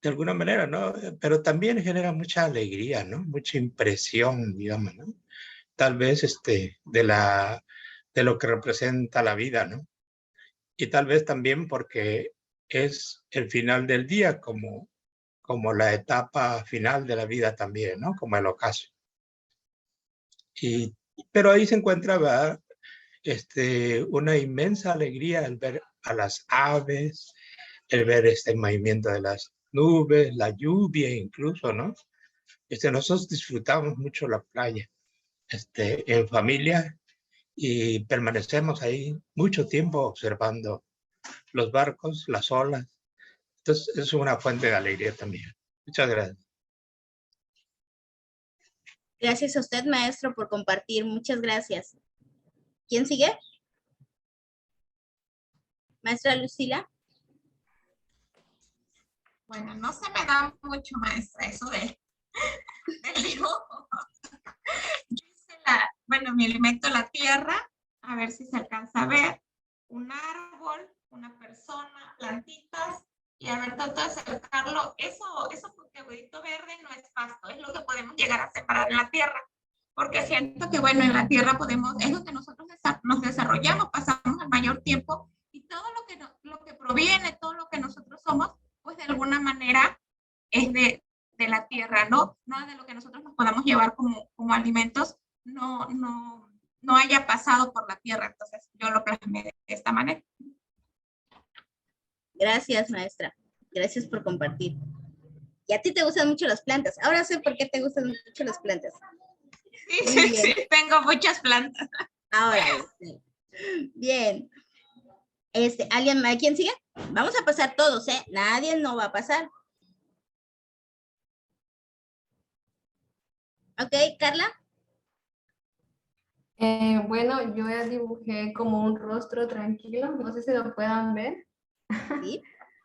de alguna manera, ¿no? Pero también genera mucha alegría, ¿no? Mucha impresión, digamos, ¿no? Tal vez de lo que representa la vida, ¿no? Y tal vez también porque es el final del día, como la etapa final de la vida también, ¿no? Como el ocaso. Pero ahí se encuentra, ¿verdad? Una inmensa alegría al ver a las aves, el ver el movimiento de las nubes, la lluvia incluso, ¿no? Nosotros disfrutamos mucho la playa, en familia, y permanecemos ahí mucho tiempo observando los barcos, las olas. Entonces es una fuente de alegría también. Muchas gracias. Gracias a usted, maestro, por compartir. Muchas gracias. ¿Quién sigue? Maestra Lucila. Bueno, no se me da mucho, maestra, eso del dibujo. Yo hice mi elemento, la tierra, a ver si se alcanza a ver, un árbol, una persona, plantitas, y a ver, trato de acercarlo. Eso puntiagudito verde no es pasto, es lo que podemos llegar a separar en la tierra, porque siento que, bueno, en la tierra es donde nosotros nos desarrollamos, pasamos el mayor tiempo, y todo lo que proviene, todo lo que nosotros somos, pues de alguna manera es de la tierra, ¿no? Nada de lo que nosotros nos podamos llevar como alimentos no haya pasado por la tierra. Entonces yo lo plasmé de esta manera. Gracias, maestra. Gracias por compartir. Y a ti te gustan mucho las plantas. Ahora sé por qué te gustan mucho las plantas. Sí, tengo muchas plantas. Ahora, bien. ¿Alguien más? ¿Quién sigue? Vamos a pasar todos, ¿eh? Nadie no va a pasar. Ok, Carla. Bueno, yo ya dibujé como un rostro tranquilo, no sé si lo puedan ver. ¿Sí?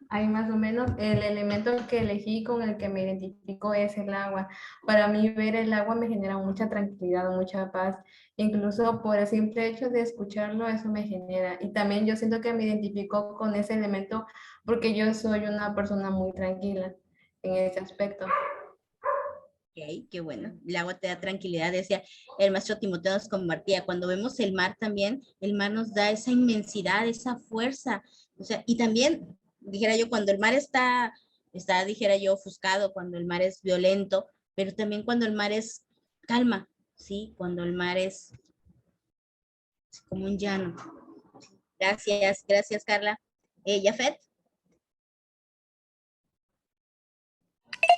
Ahí más o menos el elemento que elegí con el que me identifico es el agua. Para mí ver el agua me genera mucha tranquilidad, mucha paz. Incluso por el simple hecho de escucharlo, eso me genera. Y también yo siento que me identifico con ese elemento porque yo soy una persona muy tranquila en ese aspecto. Ok, qué bueno. El agua te da tranquilidad. Decía el maestro Timoteo, nos compartía, cuando vemos el mar también, el mar nos da esa inmensidad, esa fuerza. O sea, y también, dijera yo, cuando el mar está, dijera yo, ofuscado, cuando el mar es violento, pero también cuando el mar es calma, ¿sí? Cuando el mar es como un llano. Gracias, Carla. Jafet.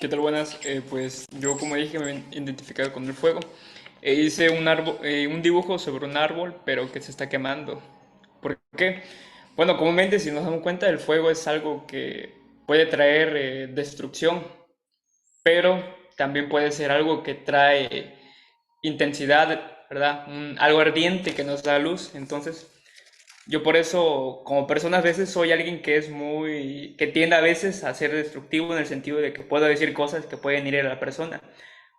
¿Qué tal? Buenas. Pues yo, como dije, me he identificado con el fuego. Hice un dibujo sobre un árbol, pero que se está quemando. ¿Por qué? Bueno, comúnmente, si nos damos cuenta, el fuego es algo que puede traer destrucción, pero también puede ser algo que trae intensidad, ¿verdad? Algo ardiente que nos da luz. Entonces, yo por eso, como persona, a veces soy alguien que tiende a veces a ser destructivo, en el sentido de que puedo decir cosas que pueden herir a la persona,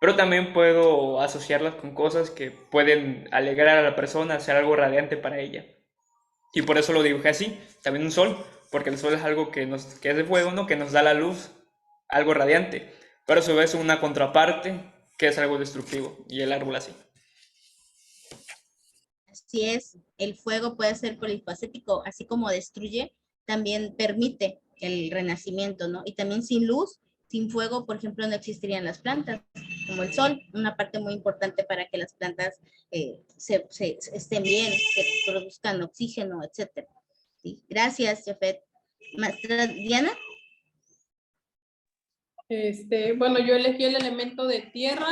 pero también puedo asociarlas con cosas que pueden alegrar a la persona, hacer algo radiante para ella. Y por eso lo dibujé así. También un sol, porque el sol es algo que es de fuego, ¿no? Que nos da la luz, algo radiante, pero a su vez una contraparte que es algo destructivo, y el árbol así. Así es, el fuego puede ser polifacético, así como destruye, también permite el renacimiento, ¿no? Y también sin luz, sin fuego, por ejemplo, no existirían las plantas, como el sol, una parte muy importante para que las plantas estén bien, que produzcan oxígeno, etc. ¿Sí? Gracias, Jafet. Maestra Diana. Bueno, yo elegí el elemento de tierra,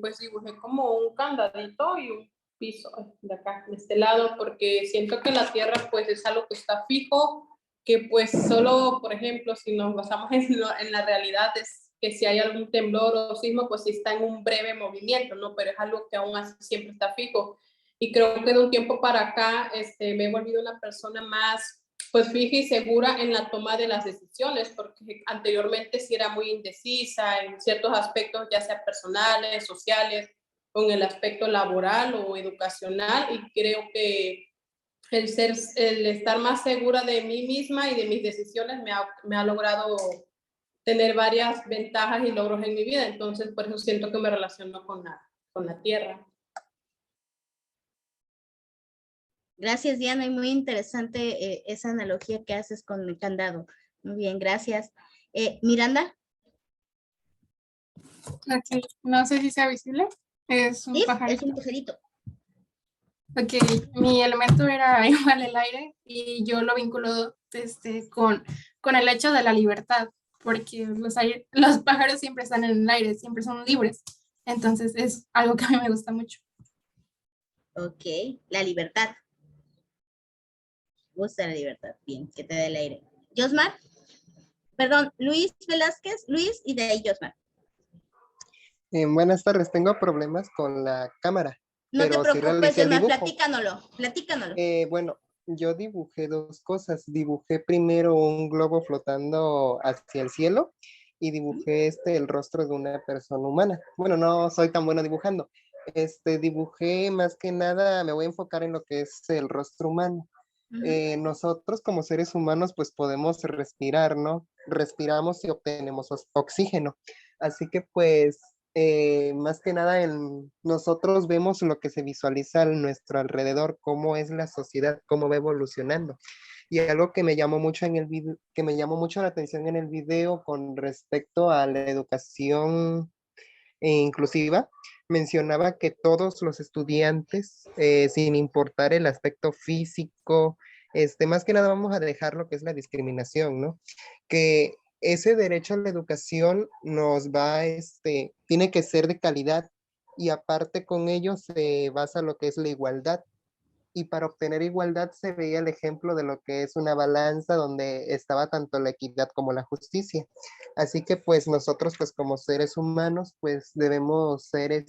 pues dibujé como un candadito y un piso de acá, de este lado, porque siento que la tierra pues es algo que está fijo, que pues solo, por ejemplo, si nos basamos en la realidad, es que si hay algún temblor o sismo, pues sí está en un breve movimiento, ¿no? Pero es algo que aún así siempre está fijo. Y creo que de un tiempo para acá me he volvido una persona más pues fija y segura en la toma de las decisiones, porque anteriormente sí era muy indecisa en ciertos aspectos, ya sea personales, sociales, o en el aspecto laboral o educacional, y creo que el estar más segura de mí misma y de mis decisiones me ha logrado tener varias ventajas y logros en mi vida. Entonces, por eso siento que me relaciono con la tierra. Gracias, Diana, y muy interesante esa analogía que haces con el candado. Muy bien, gracias. Miranda. Okay. No sé si sea visible. Es un Sí, pajarito. es un pajarito. Ok, mi elemento era igual el aire y yo lo vinculo con el hecho de la libertad, porque los pájaros siempre están en el aire, siempre son libres. Entonces es algo que a mí me gusta mucho. Ok, la libertad. Gusta la libertad. Bien, que te dé el aire. Josmar. Perdón, Luis Velázquez, Luis y de ahí Josmar. Buenas tardes, tengo problemas con la cámara. No te pero sí preocupes, realicé el Josmar, dibujo. platícanos. Bueno, yo dibujé dos cosas. Dibujé primero un globo flotando hacia el cielo y dibujé el rostro de una persona humana. Bueno, no soy tan bueno dibujando. Dibujé más que nada, me voy a enfocar en lo que es el rostro humano. Nosotros como seres humanos pues podemos respirar, ¿no? Respiramos y obtenemos oxígeno. Así que pues más que nada nosotros vemos lo que se visualiza a nuestro alrededor, cómo es la sociedad, cómo va evolucionando. Y algo que me llamó mucho que me llamó mucho la atención en el video con respecto a la educación inclusiva, mencionaba que todos los estudiantes, sin importar el aspecto físico, más que nada vamos a dejar lo que es la discriminación, ¿no? Que ese derecho a la educación tiene que ser de calidad y aparte con ello se basa lo que es la igualdad. Y para obtener igualdad se veía el ejemplo de lo que es una balanza donde estaba tanto la equidad como la justicia. Así que pues nosotros pues como seres humanos pues debemos ser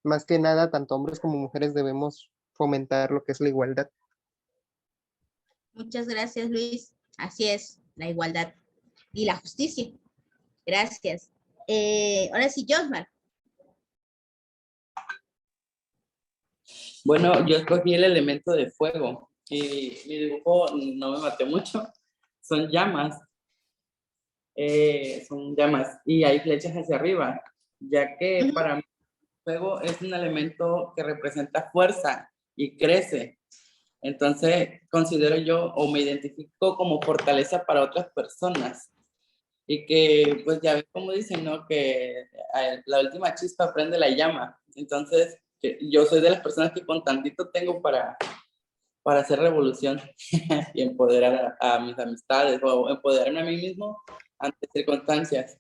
más que nada tanto hombres como mujeres debemos fomentar lo que es la igualdad. Muchas gracias, Luis. Así es, la igualdad y la justicia. Gracias. Ahora sí, Josmar. Bueno, yo escogí el elemento de fuego y mi dibujo no me maté mucho. Son llamas. Y hay flechas hacia arriba, ya que para mí el fuego es un elemento que representa fuerza y crece. Entonces considero yo o me identifico como fortaleza para otras personas. Y que pues ya ves como dicen, ¿no? Que la última chispa prende la llama. Entonces yo soy de las personas que con tantito tengo para hacer revolución y empoderar a mis amistades o empoderarme a mí mismo ante circunstancias.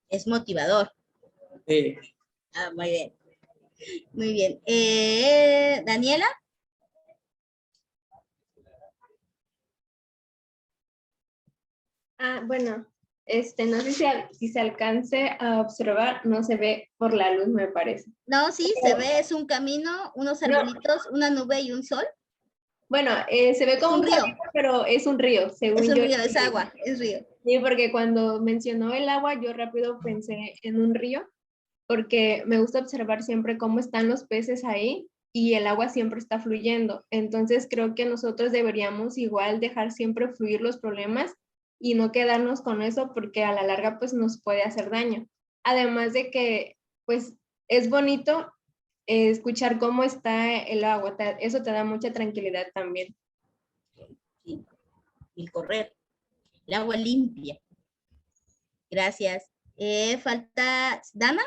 Es motivador. Sí. Ah, muy bien. Muy bien. Daniela. Bueno, no sé si se alcance a observar, no se ve por la luz, me parece. No, sí, se ve, es un camino, unos arbolitos, una nube y un sol. Bueno, se ve como un río, pero es un río, según yo. Es un río, es agua, es río. Sí, porque cuando mencionó el agua, yo rápido pensé en un río, porque me gusta observar siempre cómo están los peces ahí y el agua siempre está fluyendo. Entonces creo que nosotros deberíamos igual dejar siempre fluir los problemas y no quedarnos con eso porque a la larga pues nos puede hacer daño. Además de que pues es bonito escuchar cómo está el agua, eso te da mucha tranquilidad también. Sí. Y correr, el agua limpia. Gracias. Falta Dana.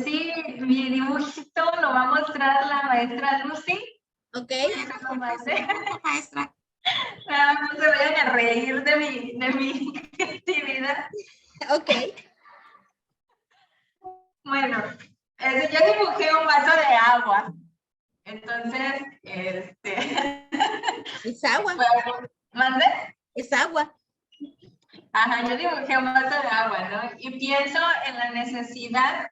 Sí, mi dibujito lo va a mostrar la maestra Lucy. Ok. Maestra. No se vayan a reír de mi actividad. Ok. Bueno, yo dibujé un vaso de agua. Entonces, Es agua. ¿Mande? Es agua. Ajá, yo dibujé un vaso de agua, ¿no? Y pienso en la necesidad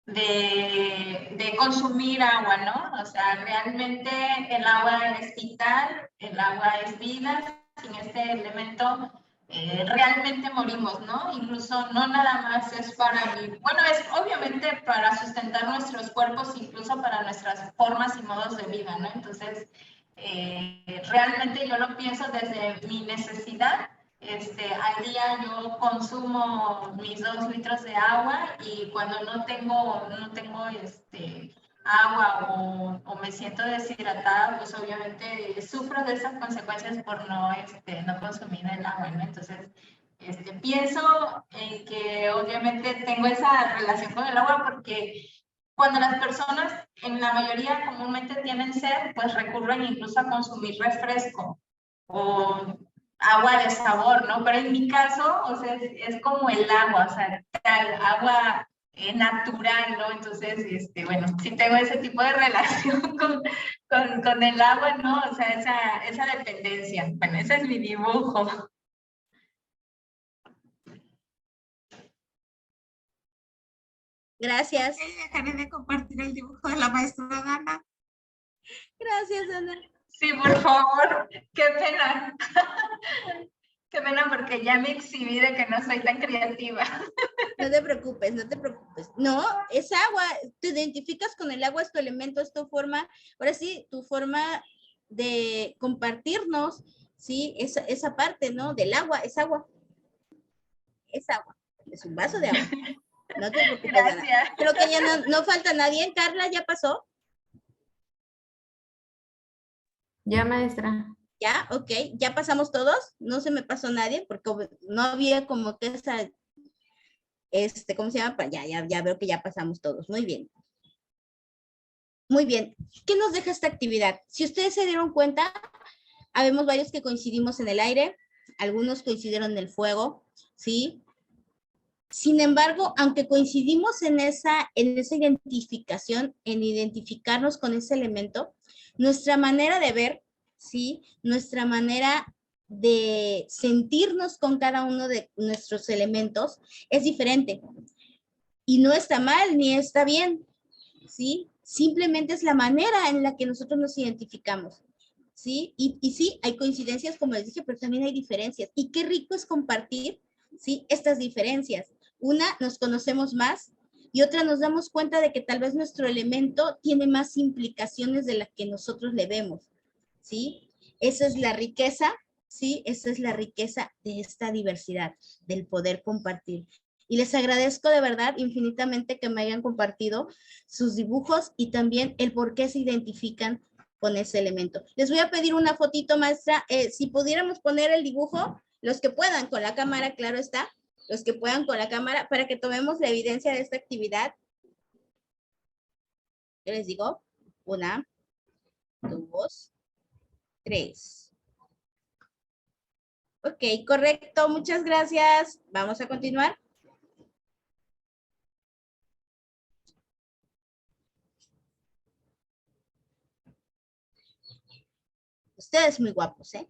de consumir agua, ¿no? O sea, realmente el agua es vital, el agua es vida, sin este elemento realmente morimos, ¿no? Incluso no nada más es para vivir, bueno, es obviamente para sustentar nuestros cuerpos, incluso para nuestras formas y modos de vida, ¿no? Entonces, realmente yo lo pienso desde mi necesidad. Al día yo consumo mis 2 litros de agua y cuando no tengo agua o me siento deshidratada, pues obviamente sufro de esas consecuencias por no consumir el agua, ¿no? Entonces, pienso en que obviamente tengo esa relación con el agua porque cuando las personas, en la mayoría comúnmente tienen sed, pues recurren incluso a consumir refresco o agua de sabor, ¿no? Pero en mi caso, o sea, es como el agua, o sea, agua natural, ¿no? Entonces, bueno, sí tengo ese tipo de relación con el agua, ¿no? O sea, esa dependencia. Bueno, ese es mi dibujo. Gracias. Dejaré de compartir el dibujo de la maestra Dana. Gracias, Ana. Sí, por favor. Qué pena. Qué pena porque ya me exhibí de que no soy tan creativa. No te preocupes, no te preocupes. No, es agua. Te identificas con el agua, es tu elemento, es tu forma. Ahora sí, tu forma de compartirnos, ¿sí? Esa parte, ¿no? Del agua, es agua. Es agua. Es un vaso de agua. No te preocupes. Gracias. Ana. Creo que ya no falta nadie. Carla, ¿ya pasó? Ya, maestra. Ya, ok. ¿Ya pasamos todos? No se me pasó nadie porque no había como que esa, ¿cómo se llama? Ya veo que ya pasamos todos. Muy bien. Muy bien. ¿Qué nos deja esta actividad? Si ustedes se dieron cuenta, habemos varios que coincidimos en el aire, algunos coincidieron en el fuego, ¿sí? Sin embargo, aunque coincidimos en esa identificación, en identificarnos con ese elemento, nuestra manera de ver, ¿sí? Nuestra manera de sentirnos con cada uno de nuestros elementos es diferente. Y no está mal ni está bien, ¿sí? Simplemente es la manera en la que nosotros nos identificamos, ¿sí? Y sí, hay coincidencias, como les dije, pero también hay diferencias. Y qué rico es compartir, ¿sí? Estas diferencias. Una, nos conocemos más, y otra, nos damos cuenta de que tal vez nuestro elemento tiene más implicaciones de las que nosotros le vemos, ¿sí? Esa es la riqueza, ¿sí? Esa es la riqueza de esta diversidad, del poder compartir. Y les agradezco de verdad infinitamente que me hayan compartido sus dibujos y también el por qué se identifican con ese elemento. Les voy a pedir una fotito, maestra. Si pudiéramos poner el dibujo, los que puedan con la cámara, claro está, los que puedan con la cámara, para que tomemos la evidencia de esta actividad. Yo les digo, 1, 2, 3. Ok, correcto, muchas gracias. Vamos a continuar. Ustedes muy guapos, ¿eh?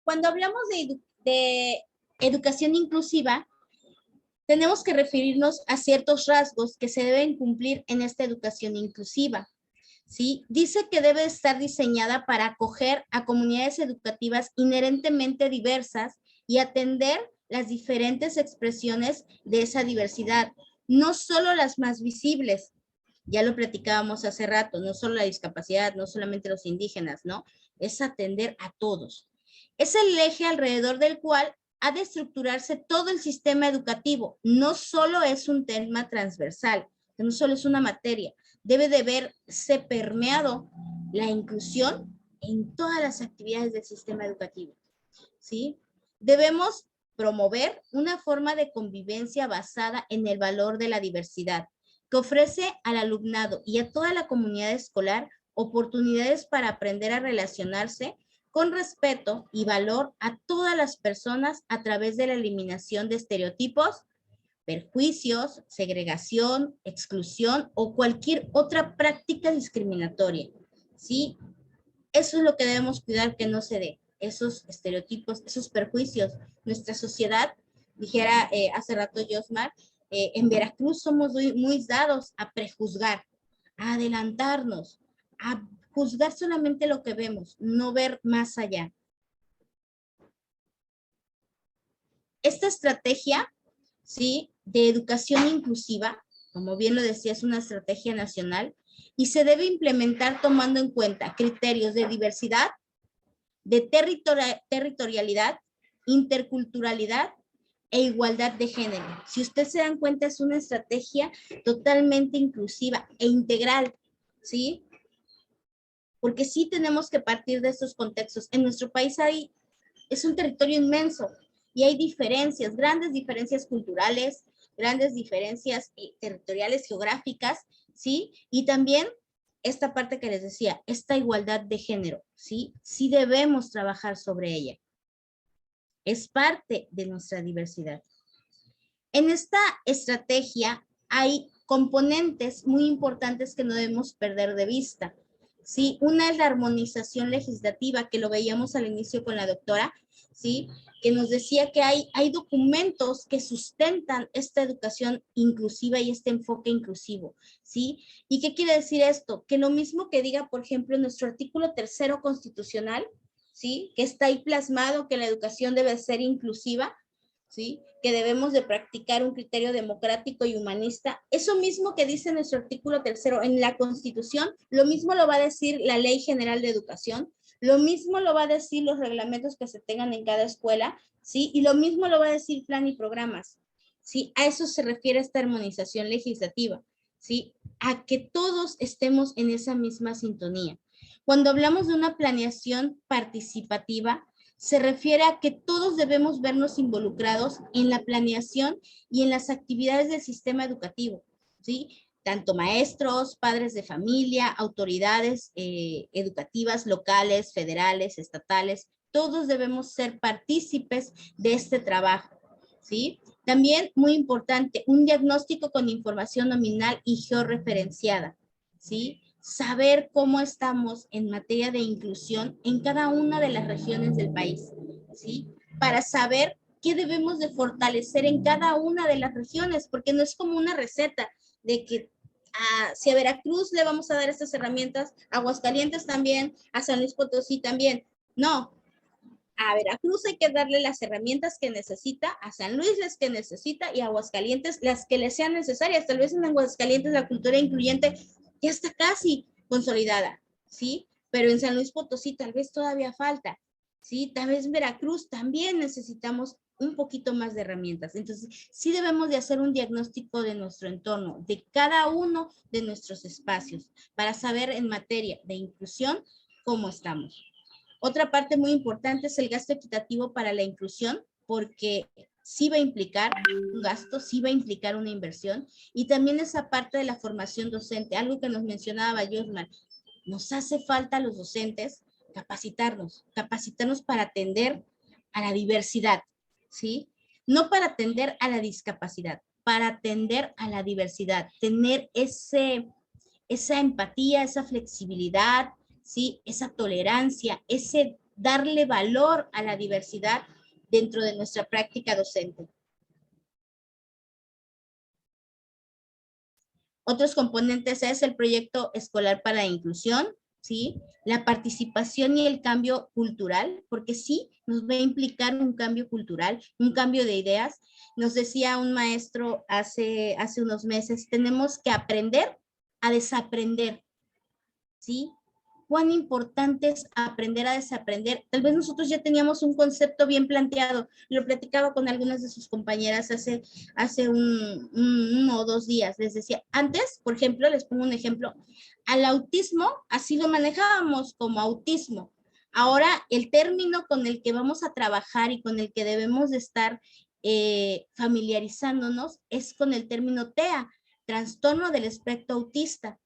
Cuando hablamos de educación inclusiva, tenemos que referirnos a ciertos rasgos que se deben cumplir en esta educación inclusiva, ¿sí? Dice que debe estar diseñada para acoger a comunidades educativas inherentemente diversas y atender las diferentes expresiones de esa diversidad, no solo las más visibles. Ya lo platicábamos hace rato, no solo la discapacidad, no solamente los indígenas, ¿no? Es atender a todos. Es el eje alrededor del cual ha de estructurarse todo el sistema educativo. No solo es un tema transversal, no solo es una materia, debe de verse permeado la inclusión en todas las actividades del sistema educativo, ¿sí? Debemos promover una forma de convivencia basada en el valor de la diversidad, que ofrece al alumnado y a toda la comunidad escolar oportunidades para aprender a relacionarse con respeto y valor a todas las personas a través de la eliminación de estereotipos, perjuicios, segregación, exclusión o cualquier otra práctica discriminatoria, ¿sí? Eso es lo que debemos cuidar que no se dé, esos estereotipos, esos perjuicios. Nuestra sociedad, dijera hace rato Josmar, en Veracruz somos muy dados a prejuzgar, a adelantarnos, a juzgar solamente lo que vemos, no ver más allá. Esta estrategia, ¿sí?, de educación inclusiva, como bien lo decía, es una estrategia nacional y se debe implementar tomando en cuenta criterios de diversidad, de territorialidad, interculturalidad e igualdad de género. Si ustedes se dan cuenta, es una estrategia totalmente inclusiva e integral, ¿sí? Porque sí tenemos que partir de estos contextos. En nuestro país es un territorio inmenso y hay diferencias, grandes diferencias culturales, grandes diferencias territoriales, geográficas, ¿sí? Y también esta parte que les decía, esta igualdad de género, ¿sí? Sí debemos trabajar sobre ella. Es parte de nuestra diversidad. En esta estrategia hay componentes muy importantes que no debemos perder de vista, ¿sí? Una es la armonización legislativa, que lo veíamos al inicio con la doctora, ¿sí?, que nos decía que hay documentos que sustentan esta educación inclusiva y este enfoque inclusivo, ¿sí? ¿Y qué quiere decir esto? Que lo mismo que diga, por ejemplo, nuestro artículo 3º constitucional, ¿sí?, que está ahí plasmado que la educación debe ser inclusiva, ¿sí?, que debemos de practicar un criterio democrático y humanista. Eso mismo que dice nuestro artículo 3º en la Constitución, lo mismo lo va a decir la Ley General de Educación, lo mismo lo va a decir los reglamentos que se tengan en cada escuela, ¿sí? Y lo mismo lo va a decir plan y programas, ¿sí? A eso se refiere esta armonización legislativa, ¿sí? A que todos estemos en esa misma sintonía. Cuando hablamos de una planeación participativa, se refiere a que todos debemos vernos involucrados en la planeación y en las actividades del sistema educativo, ¿sí? Tanto maestros, padres de familia, autoridades educativas locales, federales, estatales, todos debemos ser partícipes de este trabajo, ¿sí? También, muy importante, un diagnóstico con información nominal y georreferenciada, ¿sí? Saber cómo estamos en materia de inclusión en cada una de las regiones del país, ¿sí? Para saber qué debemos de fortalecer en cada una de las regiones, porque no es como una receta de que si a Veracruz le vamos a dar estas herramientas, a Aguascalientes también, a San Luis Potosí también. No, a Veracruz hay que darle las herramientas que necesita, a San Luis las que necesita y a Aguascalientes las que le sean necesarias. Tal vez en Aguascalientes la cultura incluyente ya está casi consolidada, ¿sí? Pero en San Luis Potosí tal vez todavía falta, ¿sí? Tal vez en Veracruz también necesitamos un poquito más de herramientas. Entonces, sí debemos de hacer un diagnóstico de nuestro entorno, de cada uno de nuestros espacios, para saber en materia de inclusión cómo estamos. Otra parte muy importante es el gasto equitativo para la inclusión, porque sí va a implicar un gasto, sí va a implicar una inversión, y también esa parte de la formación docente, algo que nos mencionaba Josmar, nos hace falta a los docentes capacitarnos para atender a la diversidad, ¿sí? No para atender a la discapacidad, para atender a la diversidad, tener esa empatía, esa flexibilidad, ¿sí? Esa tolerancia, ese darle valor a la diversidad dentro de nuestra práctica docente. Otros componentes es el proyecto escolar para la inclusión, ¿sí? La participación y el cambio cultural, porque sí nos va a implicar un cambio cultural, un cambio de ideas. Nos decía un maestro hace unos meses, tenemos que aprender a desaprender, ¿sí? Cuán importante es aprender a desaprender. Tal vez nosotros ya teníamos un concepto bien planteado. Lo platicaba con algunas de sus compañeras hace uno o 2 días. Les decía, antes, por ejemplo, les pongo un ejemplo, al autismo, así lo manejábamos como autismo. Ahora, el término con el que vamos a trabajar y con el que debemos de estar familiarizándonos es con el término TEA, trastorno del espectro autista.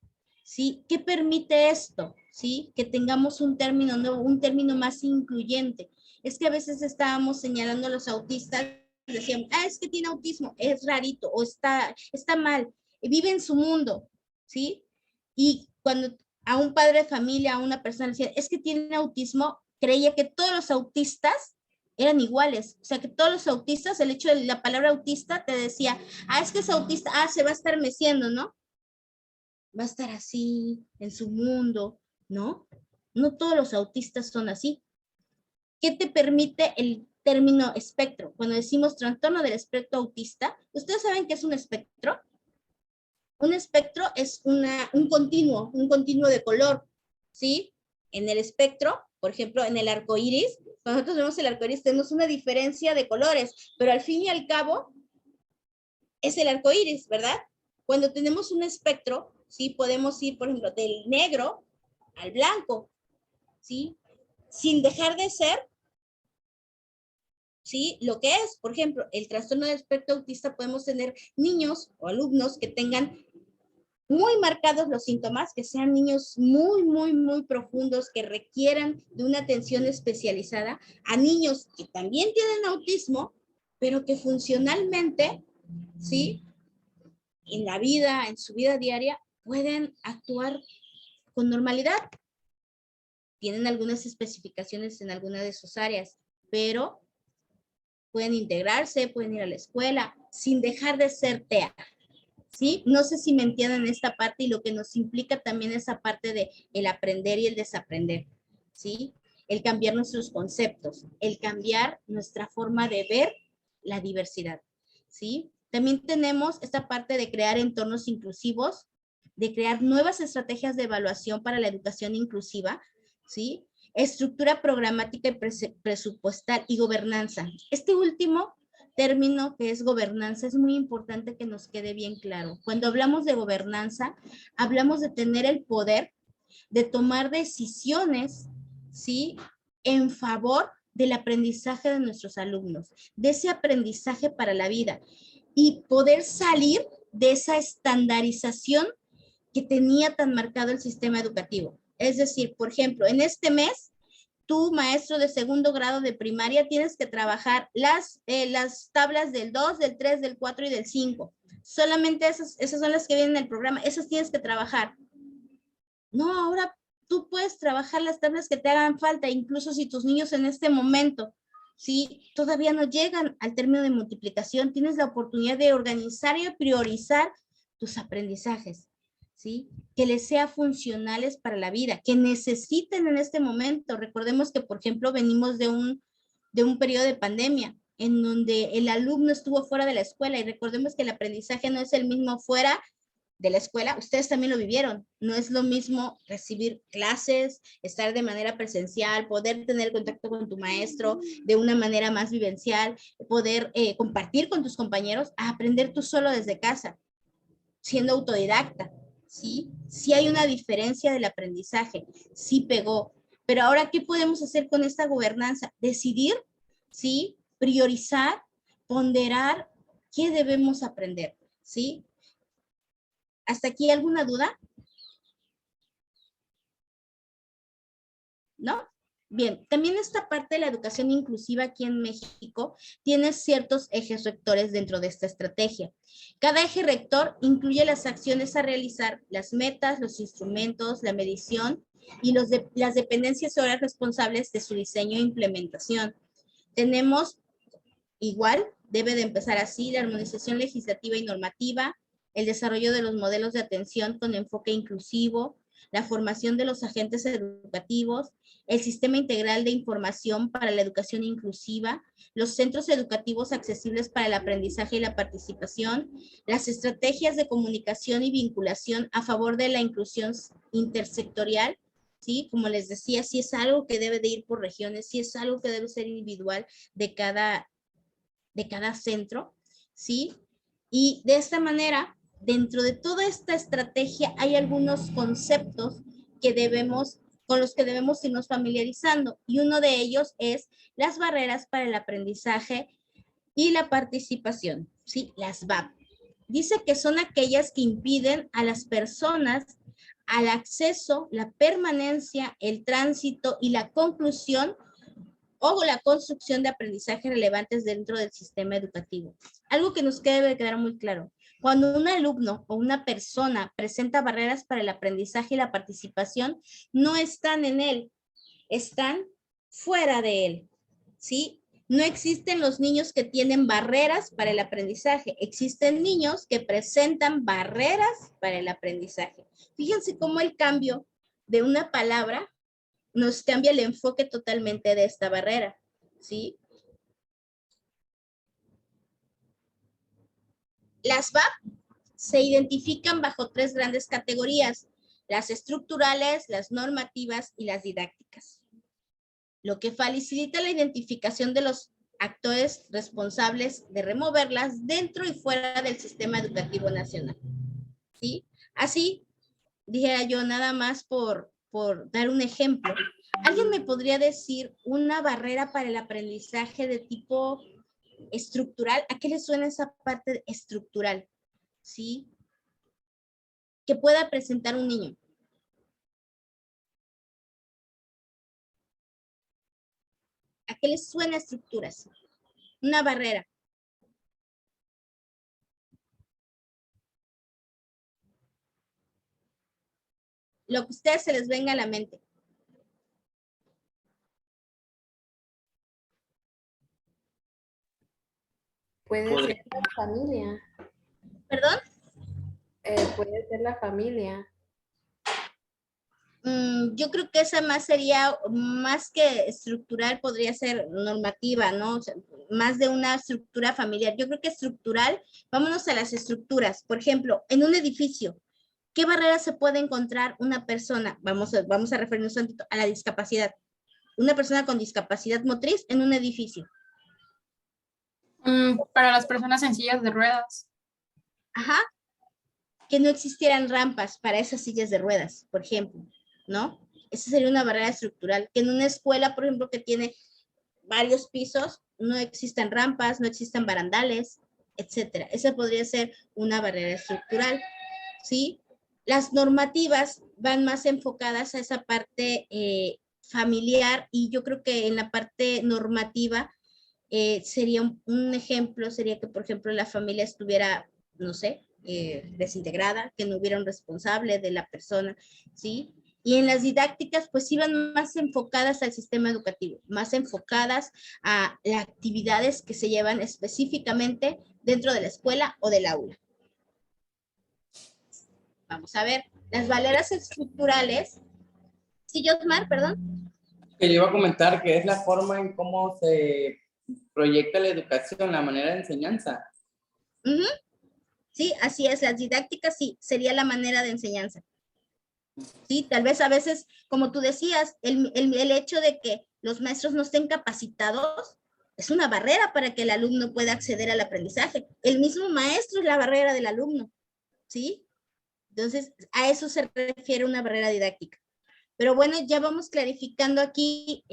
¿Sí? ¿Qué permite esto? ¿Sí? Que tengamos un término nuevo, un término más incluyente. Es que a veces estábamos señalando a los autistas decíamos, es que tiene autismo, es rarito, o está mal, vive en su mundo, ¿sí? Y cuando a un padre de familia, a una persona le decía, es que tiene autismo, creía que todos los autistas eran iguales, o sea, que todos los autistas, el hecho de la palabra autista te decía, es que es autista, se va a estar meciendo, ¿no? Va a estar así, en su mundo, ¿no? No todos los autistas son así. ¿Qué te permite el término espectro? Cuando decimos trastorno del espectro autista, ¿ustedes saben qué es un espectro? Un espectro es un continuo de color, ¿sí? En el espectro, por ejemplo, en el arco iris, cuando nosotros vemos el arco iris tenemos una diferencia de colores, pero al fin y al cabo es el arco iris, ¿verdad? Cuando tenemos un espectro, ¿sí? Podemos ir, por ejemplo, del negro al blanco, ¿sí? Sin dejar de ser, ¿sí? Lo que es, por ejemplo, el trastorno del espectro autista, podemos tener niños o alumnos que tengan muy marcados los síntomas, que sean niños muy, muy, muy profundos, que requieran de una atención especializada, a niños que también tienen autismo, pero que funcionalmente, ¿sí? En la vida, en su vida diaria, pueden actuar con normalidad. Tienen algunas especificaciones en alguna de sus áreas, pero pueden integrarse, pueden ir a la escuela, sin dejar de ser TEA. ¿Sí? No sé si me entienden esta parte y lo que nos implica también esa parte de el aprender y el desaprender, ¿sí? El cambiar nuestros conceptos, el cambiar nuestra forma de ver la diversidad, ¿sí? También tenemos esta parte de crear entornos inclusivos, de crear nuevas estrategias de evaluación para la educación inclusiva, ¿sí? Estructura programática y presupuestal y gobernanza. Este último término que es gobernanza es muy importante que nos quede bien claro. Cuando hablamos de gobernanza, hablamos de tener el poder de tomar decisiones, ¿sí? En favor del aprendizaje de nuestros alumnos, de ese aprendizaje para la vida y poder salir de esa estandarización que tenía tan marcado el sistema educativo. Es decir, por ejemplo, en este mes, tú, maestro de segundo grado de primaria, tienes que trabajar las tablas del 2, del 3, del 4 y del 5. Solamente esas son las que vienen en el programa. Esas tienes que trabajar. No, ahora tú puedes trabajar las tablas que te hagan falta, incluso si tus niños en este momento, ¿sí? Todavía no llegan al término de multiplicación, tienes la oportunidad de organizar y priorizar tus aprendizajes, ¿sí? Que les sea funcionales para la vida, que necesiten en este momento. Recordemos que, por ejemplo, venimos de un periodo de pandemia en donde el alumno estuvo fuera de la escuela y recordemos que el aprendizaje no es el mismo fuera de la escuela. Ustedes también lo vivieron. No es lo mismo recibir clases, estar de manera presencial, poder tener contacto con tu maestro de una manera más vivencial, poder compartir con tus compañeros, a aprender tú solo desde casa, siendo autodidacta. ¿Sí? Sí hay una diferencia del aprendizaje, sí pegó, pero ahora, ¿qué podemos hacer con esta gobernanza? Decidir, ¿sí? Priorizar, ponderar qué debemos aprender, ¿sí? ¿Hasta aquí alguna duda? ¿No? Bien, también esta parte de la educación inclusiva aquí en México tiene ciertos ejes rectores dentro de esta estrategia. Cada eje rector incluye las acciones a realizar, las metas, los instrumentos, la medición y las dependencias horarias responsables de su diseño e implementación. Tenemos, igual, debe de empezar así, la armonización legislativa y normativa, el desarrollo de los modelos de atención con enfoque inclusivo, la formación de los agentes educativos, el sistema integral de información para la educación inclusiva, los centros educativos accesibles para el aprendizaje y la participación, las estrategias de comunicación y vinculación a favor de la inclusión intersectorial, ¿sí? Como les decía, sí es algo que debe de ir por regiones, sí es algo que debe ser individual de cada centro, ¿sí? Y de esta manera, dentro de toda esta estrategia hay algunos conceptos con los que debemos irnos familiarizando, y uno de ellos es las barreras para el aprendizaje y la participación, ¿sí? Las BAP. Dice que son aquellas que impiden a las personas al acceso, la permanencia, el tránsito y la conclusión o la construcción de aprendizajes relevantes dentro del sistema educativo. Algo que nos debe quedar muy claro. Cuando un alumno o una persona presenta barreras para el aprendizaje y la participación, no están en él, están fuera de él, ¿sí? No existen los niños que tienen barreras para el aprendizaje. Existen niños que presentan barreras para el aprendizaje. Fíjense cómo el cambio de una palabra nos cambia el enfoque totalmente de esta barrera, ¿sí? Las VAP se identifican bajo 3 grandes categorías: las estructurales, las normativas y las didácticas, lo que facilita la identificación de los actores responsables de removerlas dentro y fuera del sistema educativo nacional, ¿sí? Así, dijera yo, nada más por dar un ejemplo, ¿alguien me podría decir una barrera para el aprendizaje de tipo estructural? ¿A qué le suena esa parte estructural? ¿Sí? Que pueda presentar un niño. ¿A qué les suena estructuras? Una barrera. Lo que a ustedes se les venga a la mente. Puede ser la familia. ¿Perdón? Puede ser la familia. Yo creo que esa más sería, más que estructural, podría ser normativa, ¿no? O sea, más de una estructura familiar. Yo creo que estructural, vámonos a las estructuras. Por ejemplo, en un edificio, ¿qué barrera se puede encontrar una persona? Vamos a referirnos un poquito a la discapacidad. Una persona con discapacidad motriz en un edificio. Para las personas en sillas de ruedas. Ajá. Que no existieran rampas para esas sillas de ruedas, por ejemplo, ¿no? Esa sería una barrera estructural. Que en una escuela, por ejemplo, que tiene varios pisos, no existan rampas, no existan barandales, etcétera. Esa podría ser una barrera estructural, ¿sí? Las normativas van más enfocadas a esa parte familiar, y yo creo que en la parte normativa sería un ejemplo, sería que, por ejemplo, la familia estuviera, no sé, desintegrada, que no hubiera un responsable de la persona, ¿sí? Y en las didácticas, pues iban más enfocadas al sistema educativo, más enfocadas a las actividades que se llevan específicamente dentro de la escuela o del aula. Vamos a ver, las barreras estructurales. Sí, Josmar, perdón. Que yo iba a comentar que es la forma en cómo se proyecta la educación, la manera de enseñanza. Sí, así es, las didácticas sí, sería la manera de enseñanza. Sí, tal vez a veces, como tú decías, el hecho de que los maestros no estén capacitados es una barrera para que el alumno pueda acceder al aprendizaje. El mismo maestro es la barrera del alumno, ¿sí? Entonces, a eso se refiere una barrera didáctica. Pero bueno, ya vamos clarificando aquí,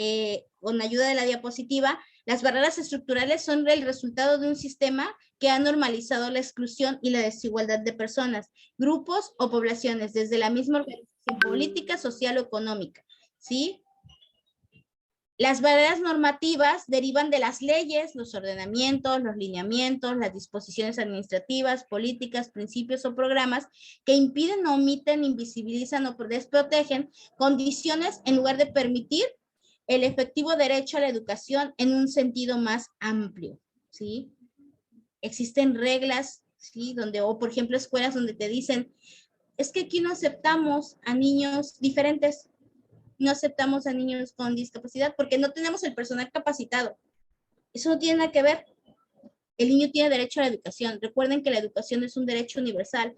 con ayuda de la diapositiva, las barreras estructurales son el resultado de un sistema que ha normalizado la exclusión y la desigualdad de personas, grupos o poblaciones, desde la misma organización política, social o económica, ¿sí? Las barreras normativas derivan de las leyes, los ordenamientos, los lineamientos, las disposiciones administrativas, políticas, principios o programas que impiden, omiten, invisibilizan o desprotegen condiciones en lugar de permitir el efectivo derecho a la educación en un sentido más amplio, ¿sí? Existen reglas, ¿sí? Donde, o por ejemplo, escuelas donde te dicen, es que aquí no aceptamos a niños diferentes, no aceptamos a niños con discapacidad porque no tenemos el personal capacitado. Eso no tiene nada que ver. El niño tiene derecho a la educación. Recuerden que la educación es un derecho universal.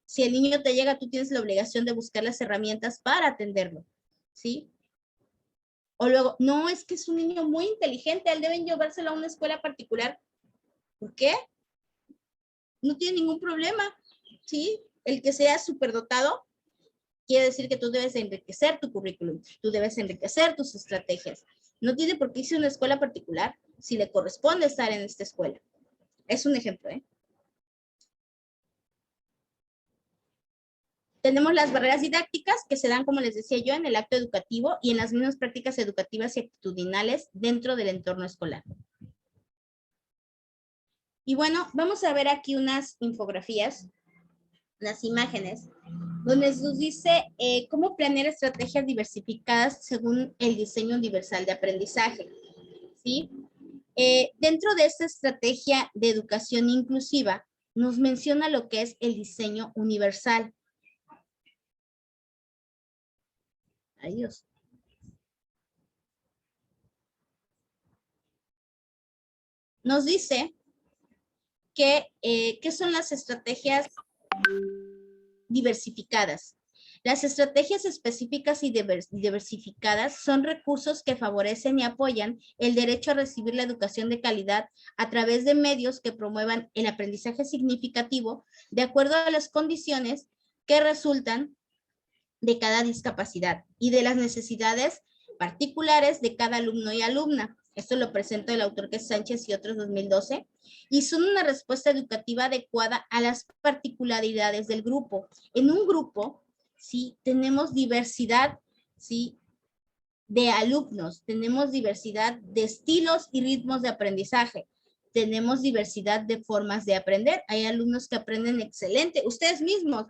Si el niño te llega, tú tienes la obligación de buscar las herramientas para atenderlo, ¿sí? O luego, no, es que es un niño muy inteligente, él deben llevárselo a una escuela particular. ¿Por qué? No tiene ningún problema, ¿sí? El que sea superdotado quiere decir que tú debes enriquecer tu currículum, tú debes enriquecer tus estrategias. No tiene por qué irse a una escuela particular si le corresponde estar en esta escuela. Es un ejemplo, ¿eh? Tenemos las barreras didácticas que se dan, como les decía yo, en el acto educativo y en las mismas prácticas educativas y actitudinales dentro del entorno escolar. Y bueno, vamos a ver aquí unas infografías, unas imágenes, donde nos dice cómo planear estrategias diversificadas según el diseño universal de aprendizaje, ¿sí? Dentro de esta estrategia de educación inclusiva, nos menciona lo que es el diseño universal. Adiós. Nos dice que, ¿qué son las estrategias diversificadas? Las estrategias específicas y diversificadas son recursos que favorecen y apoyan el derecho a recibir la educación de calidad a través de medios que promuevan el aprendizaje significativo de acuerdo a las condiciones que resultan de cada discapacidad y de las necesidades particulares de cada alumno y alumna. Esto lo presenta el autor, que es Sánchez y otros, 2012, y son una respuesta educativa adecuada a las particularidades del grupo. En un grupo, sí, tenemos diversidad, sí, de alumnos, tenemos diversidad de estilos y ritmos de aprendizaje, tenemos diversidad de formas de aprender. Hay alumnos que aprenden excelente, ustedes mismos,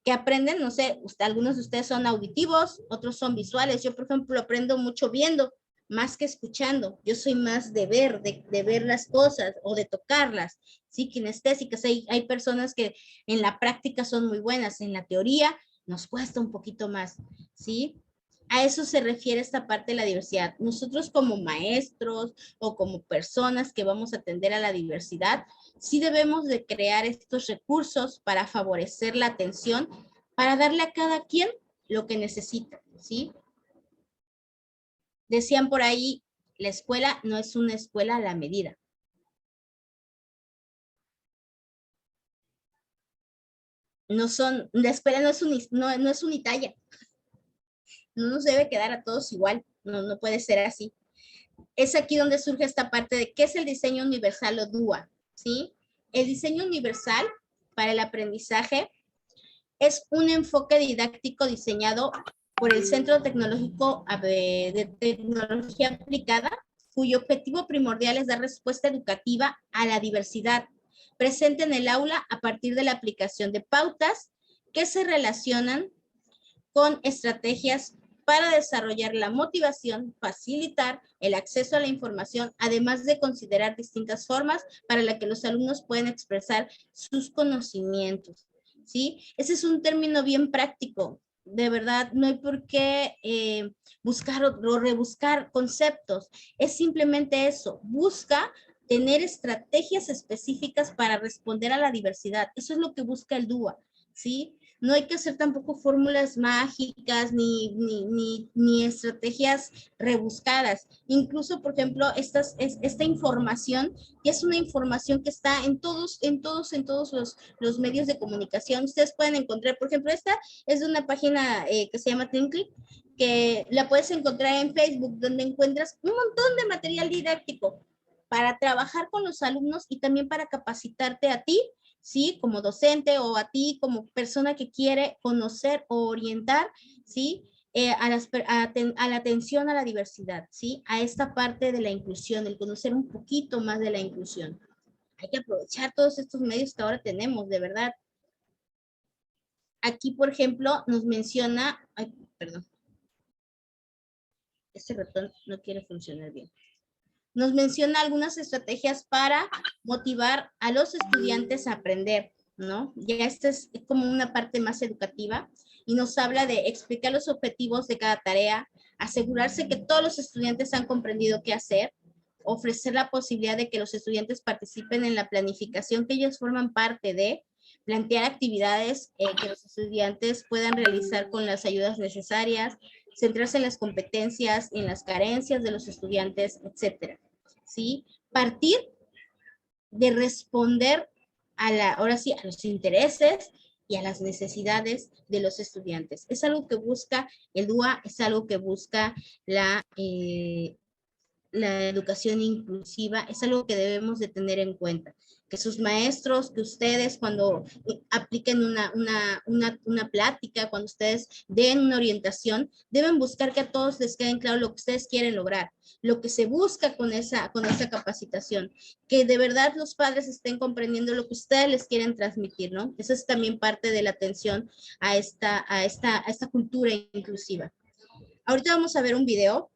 que aprenden, no sé, algunos de ustedes son auditivos, otros son visuales. Yo, por ejemplo, aprendo mucho viendo, más que escuchando. Yo soy más de ver, de ver las cosas o de tocarlas, ¿sí? Kinestésicas. Hay personas que en la práctica son muy buenas, en la teoría nos cuesta un poquito más, ¿sí? A eso se refiere esta parte de la diversidad. Nosotros como maestros o como personas que vamos a atender a la diversidad, sí debemos de crear estos recursos para favorecer la atención, para darle a cada quien lo que necesita, ¿sí? Decían por ahí, la escuela no es una escuela a la medida. La escuela no es unitaria. No nos debe quedar a todos igual, no puede ser así. Es aquí donde surge esta parte de qué es el diseño universal o DUA, ¿sí? El diseño universal para el aprendizaje es un enfoque didáctico diseñado por el Centro Tecnológico de Tecnología Aplicada, cuyo objetivo primordial es dar respuesta educativa a la diversidad presente en el aula a partir de la aplicación de pautas que se relacionan con estrategias para desarrollar la motivación, facilitar el acceso a la información, además de considerar distintas formas para las que los alumnos pueden expresar sus conocimientos, ¿sí? Ese es un término bien práctico. De verdad, no hay por qué buscar o rebuscar conceptos. Es simplemente eso. Busca tener estrategias específicas para responder a la diversidad. Eso es lo que busca el DUA, ¿sí? No hay que hacer tampoco fórmulas mágicas ni estrategias rebuscadas. Incluso, por ejemplo, esta información, que es una información que está en todos los medios de comunicación. Ustedes pueden encontrar, por ejemplo, esta es de una página que se llama Thinkly, que la puedes encontrar en Facebook, donde encuentras un montón de material didáctico para trabajar con los alumnos y también para capacitarte a ti, ¿sí? Como docente, o a ti como persona que quiere conocer o orientar, ¿sí? A la atención a la diversidad, ¿sí? A esta parte de la inclusión, el conocer un poquito más de la inclusión. Hay que aprovechar todos estos medios que ahora tenemos, de verdad. Aquí, por ejemplo, nos menciona, ay, perdón, este ratón no quiere funcionar bien. Nos menciona algunas estrategias para motivar a los estudiantes a aprender, ¿no? Ya esta es como una parte más educativa y nos habla de explicar los objetivos de cada tarea, asegurarse que todos los estudiantes han comprendido qué hacer, ofrecer la posibilidad de que los estudiantes participen en la planificación que ellos forman parte de, plantear actividades que los estudiantes puedan realizar con las ayudas necesarias, centrarse en las competencias, en las carencias de los estudiantes, etcétera, ¿sí? Partir de responder ahora sí, a los intereses y a las necesidades de los estudiantes. Es algo que busca el DUA, es algo que busca la educación inclusiva es algo que debemos de tener en cuenta. Que sus maestros, que ustedes cuando apliquen una plática, cuando ustedes den una orientación, deben buscar que a todos les quede claro lo que ustedes quieren lograr, lo que se busca con esa capacitación, que de verdad los padres estén comprendiendo lo que ustedes les quieren transmitir, ¿no? Eso es también parte de la atención a esta cultura inclusiva. Ahorita vamos a ver un video.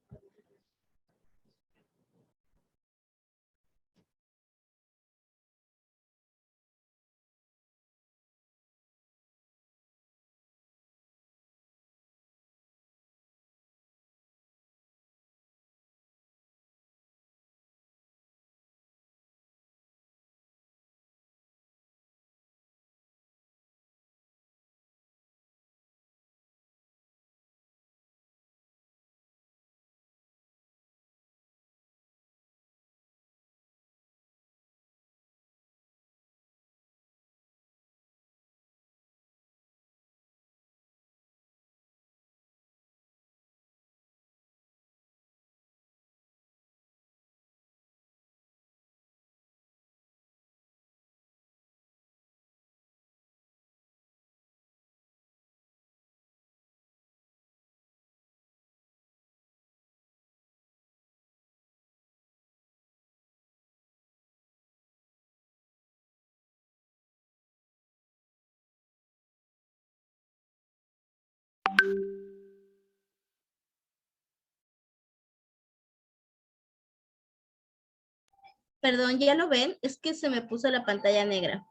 Perdón, ¿ya lo ven? Es que se me puso la pantalla negra.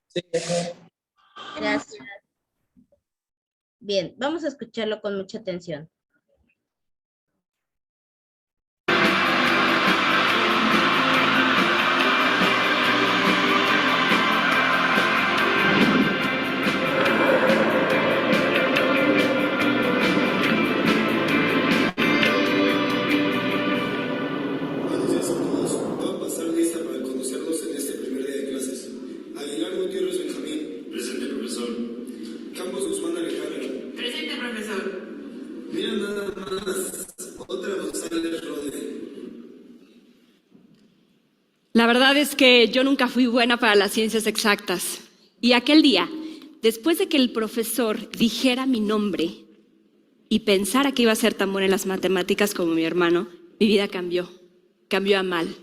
Sí. Gracias. Bien, vamos a escucharlo con mucha atención. La verdad es que yo nunca fui buena para las ciencias exactas. Y aquel día, después de que el profesor dijera mi nombre y pensara que iba a ser tan buena en las matemáticas como mi hermano, mi vida cambió a mal.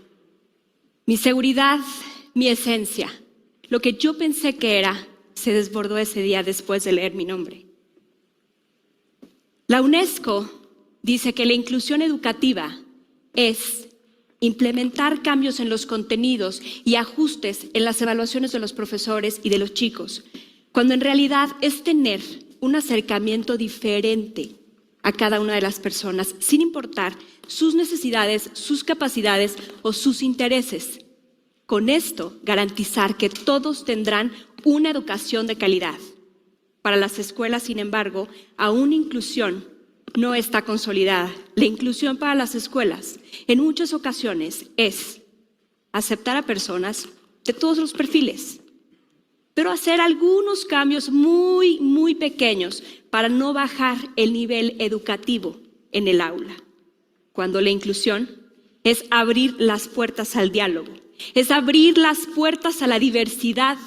Mi seguridad, mi esencia, lo que yo pensé que era, se desbordó ese día después de leer mi nombre. La UNESCO dice que la inclusión educativa es implementar cambios en los contenidos y ajustes en las evaluaciones de los profesores y de los chicos, cuando en realidad es tener un acercamiento diferente a cada una de las personas, sin importar sus necesidades, sus capacidades o sus intereses. Con esto, garantizar que todos tendrán una educación de calidad. Para las escuelas, sin embargo, aún inclusión no está consolidada. La inclusión para las escuelas en muchas ocasiones es aceptar a personas de todos los perfiles, pero hacer algunos cambios muy pequeños para no bajar el nivel educativo en el aula. Cuando la inclusión es abrir las puertas al diálogo, es abrir las puertas a la diversidad,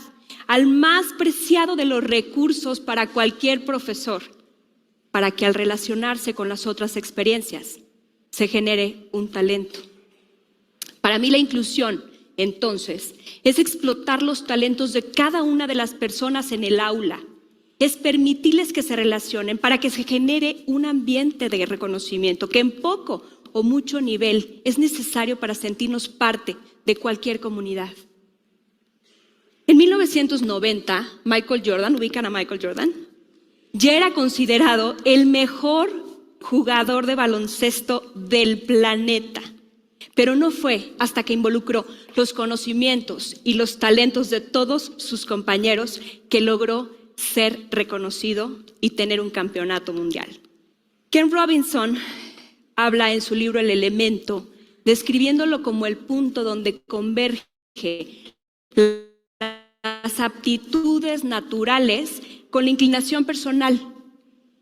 al más preciado de los recursos para cualquier profesor, para que al relacionarse con las otras experiencias se genere un talento. Para mí la inclusión, entonces, es explotar los talentos de cada una de las personas en el aula, es permitirles que se relacionen para que se genere un ambiente de reconocimiento que en poco o mucho nivel es necesario para sentirnos parte de cualquier comunidad. En 1990, Michael Jordan, ¿ubican a Michael Jordan? Ya era considerado el mejor jugador de baloncesto del planeta, pero no fue hasta que involucró los conocimientos y los talentos de todos sus compañeros que logró ser reconocido y tener un campeonato mundial. Ken Robinson habla en su libro El Elemento, describiéndolo como el punto donde converge las aptitudes naturales con la inclinación personal.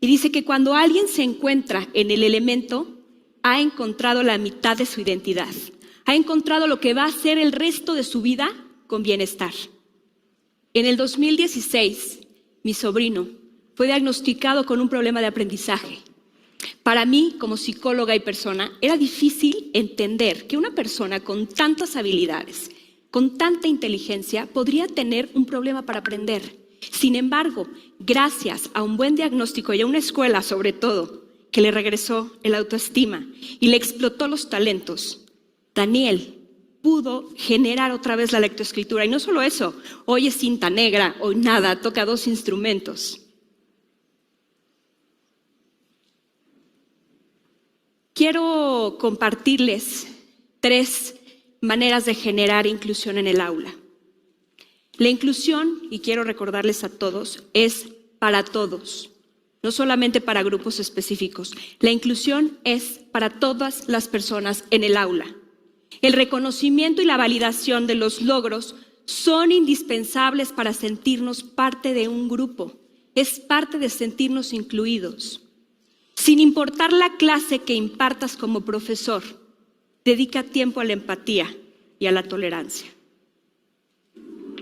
Y dice que cuando alguien se encuentra en el elemento, ha encontrado la mitad de su identidad. Ha encontrado lo que va a ser el resto de su vida con bienestar. En el 2016, mi sobrino fue diagnosticado con un problema de aprendizaje. Para mí, como psicóloga y persona, era difícil entender que una persona con tantas habilidades, con tanta inteligencia, podría tener un problema para aprender. Sin embargo, gracias a un buen diagnóstico y a una escuela, sobre todo, que le regresó el autoestima y le explotó los talentos, Daniel pudo generar otra vez la lectoescritura. Y no solo eso, hoy es cinta negra, hoy nada, toca 2 instrumentos. Quiero compartirles 3 maneras de generar inclusión en el aula. La inclusión, y quiero recordarles a todos, es para todos, no solamente para grupos específicos. La inclusión es para todas las personas en el aula. El reconocimiento y la validación de los logros son indispensables para sentirnos parte de un grupo. Es parte de sentirnos incluidos. Sin importar la clase que impartas como profesor, dedica tiempo a la empatía y a la tolerancia.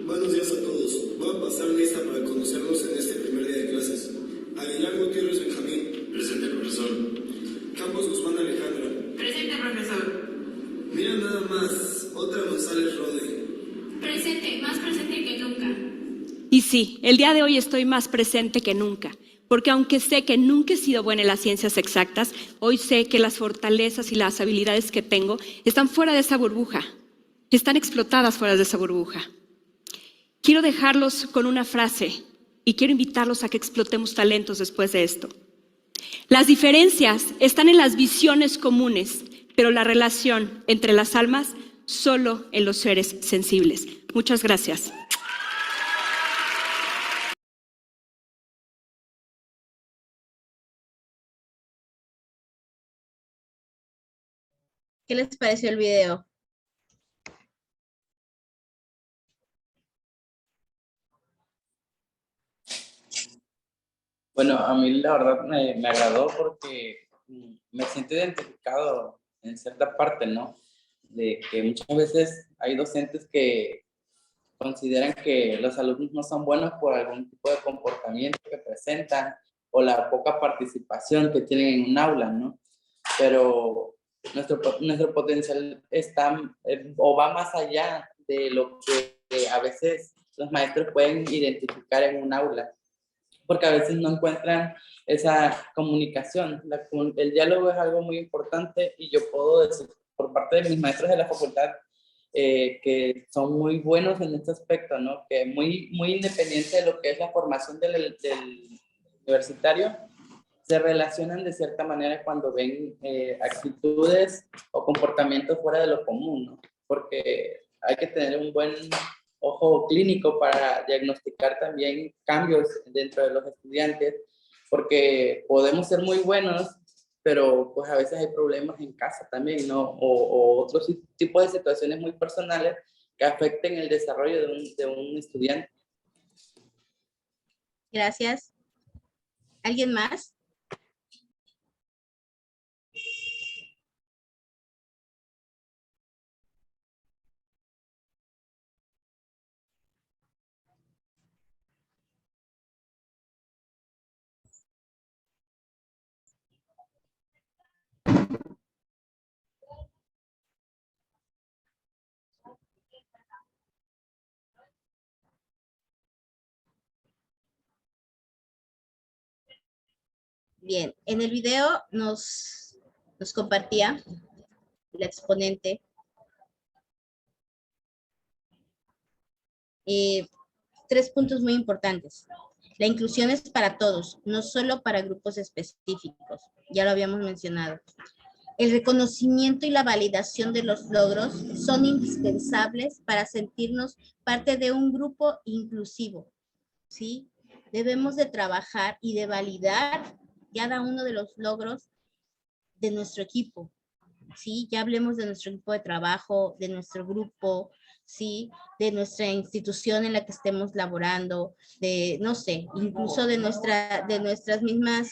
Buenos días a todos. Voy a pasar lista para conocerlos en este primer día de clases. Aguilar Gutiérrez Benjamín. Presente, profesor. Campos Guzmán Alejandra. Presente, profesor. Mira nada más, otra González Rode. Presente, más presente que nunca. Y sí, el día de hoy estoy más presente que nunca, porque aunque sé que nunca he sido buena en las ciencias exactas, hoy sé que las fortalezas y las habilidades que tengo están fuera de esa burbuja, están explotadas fuera de esa burbuja. Quiero dejarlos con una frase y quiero invitarlos a que explotemos talentos después de esto. Las diferencias están en las visiones comunes, pero la relación entre las almas solo en los seres sensibles. Muchas gracias. ¿Qué les pareció el video? Bueno, a mí la verdad me agradó porque me siento identificado en cierta parte, ¿no? De que muchas veces hay docentes que consideran que los alumnos no son buenos por algún tipo de comportamiento que presentan o la poca participación que tienen en un aula, ¿no? Pero nuestro potencial está o va más allá de lo que a veces los maestros pueden identificar en un aula, porque a veces no encuentran esa comunicación. El diálogo es algo muy importante y yo puedo decir por parte de mis maestros de la facultad que son muy buenos en este aspecto, ¿no? Que muy independiente de lo que es la formación del universitario, se relacionan de cierta manera cuando ven actitudes o comportamientos fuera de lo común, ¿no? Porque hay que tener un buen ojo clínico para diagnosticar también cambios dentro de los estudiantes, porque podemos ser muy buenos, pero pues a veces hay problemas en casa también, ¿no? O otros tipos de situaciones muy personales que afecten el desarrollo de un estudiante. Gracias. ¿Alguien más? Bien, en el video nos compartía la exponente 3 puntos muy importantes. La inclusión es para todos, no solo para grupos específicos. Ya lo habíamos mencionado. El reconocimiento y la validación de los logros son indispensables para sentirnos parte de un grupo inclusivo, ¿sí? Debemos de trabajar y de validar cada uno de los logros de nuestro equipo, ¿sí? Ya hablemos de nuestro equipo de trabajo, de nuestro grupo, ¿sí? De nuestra institución en la que estemos laborando, de, no sé, incluso de nuestra misma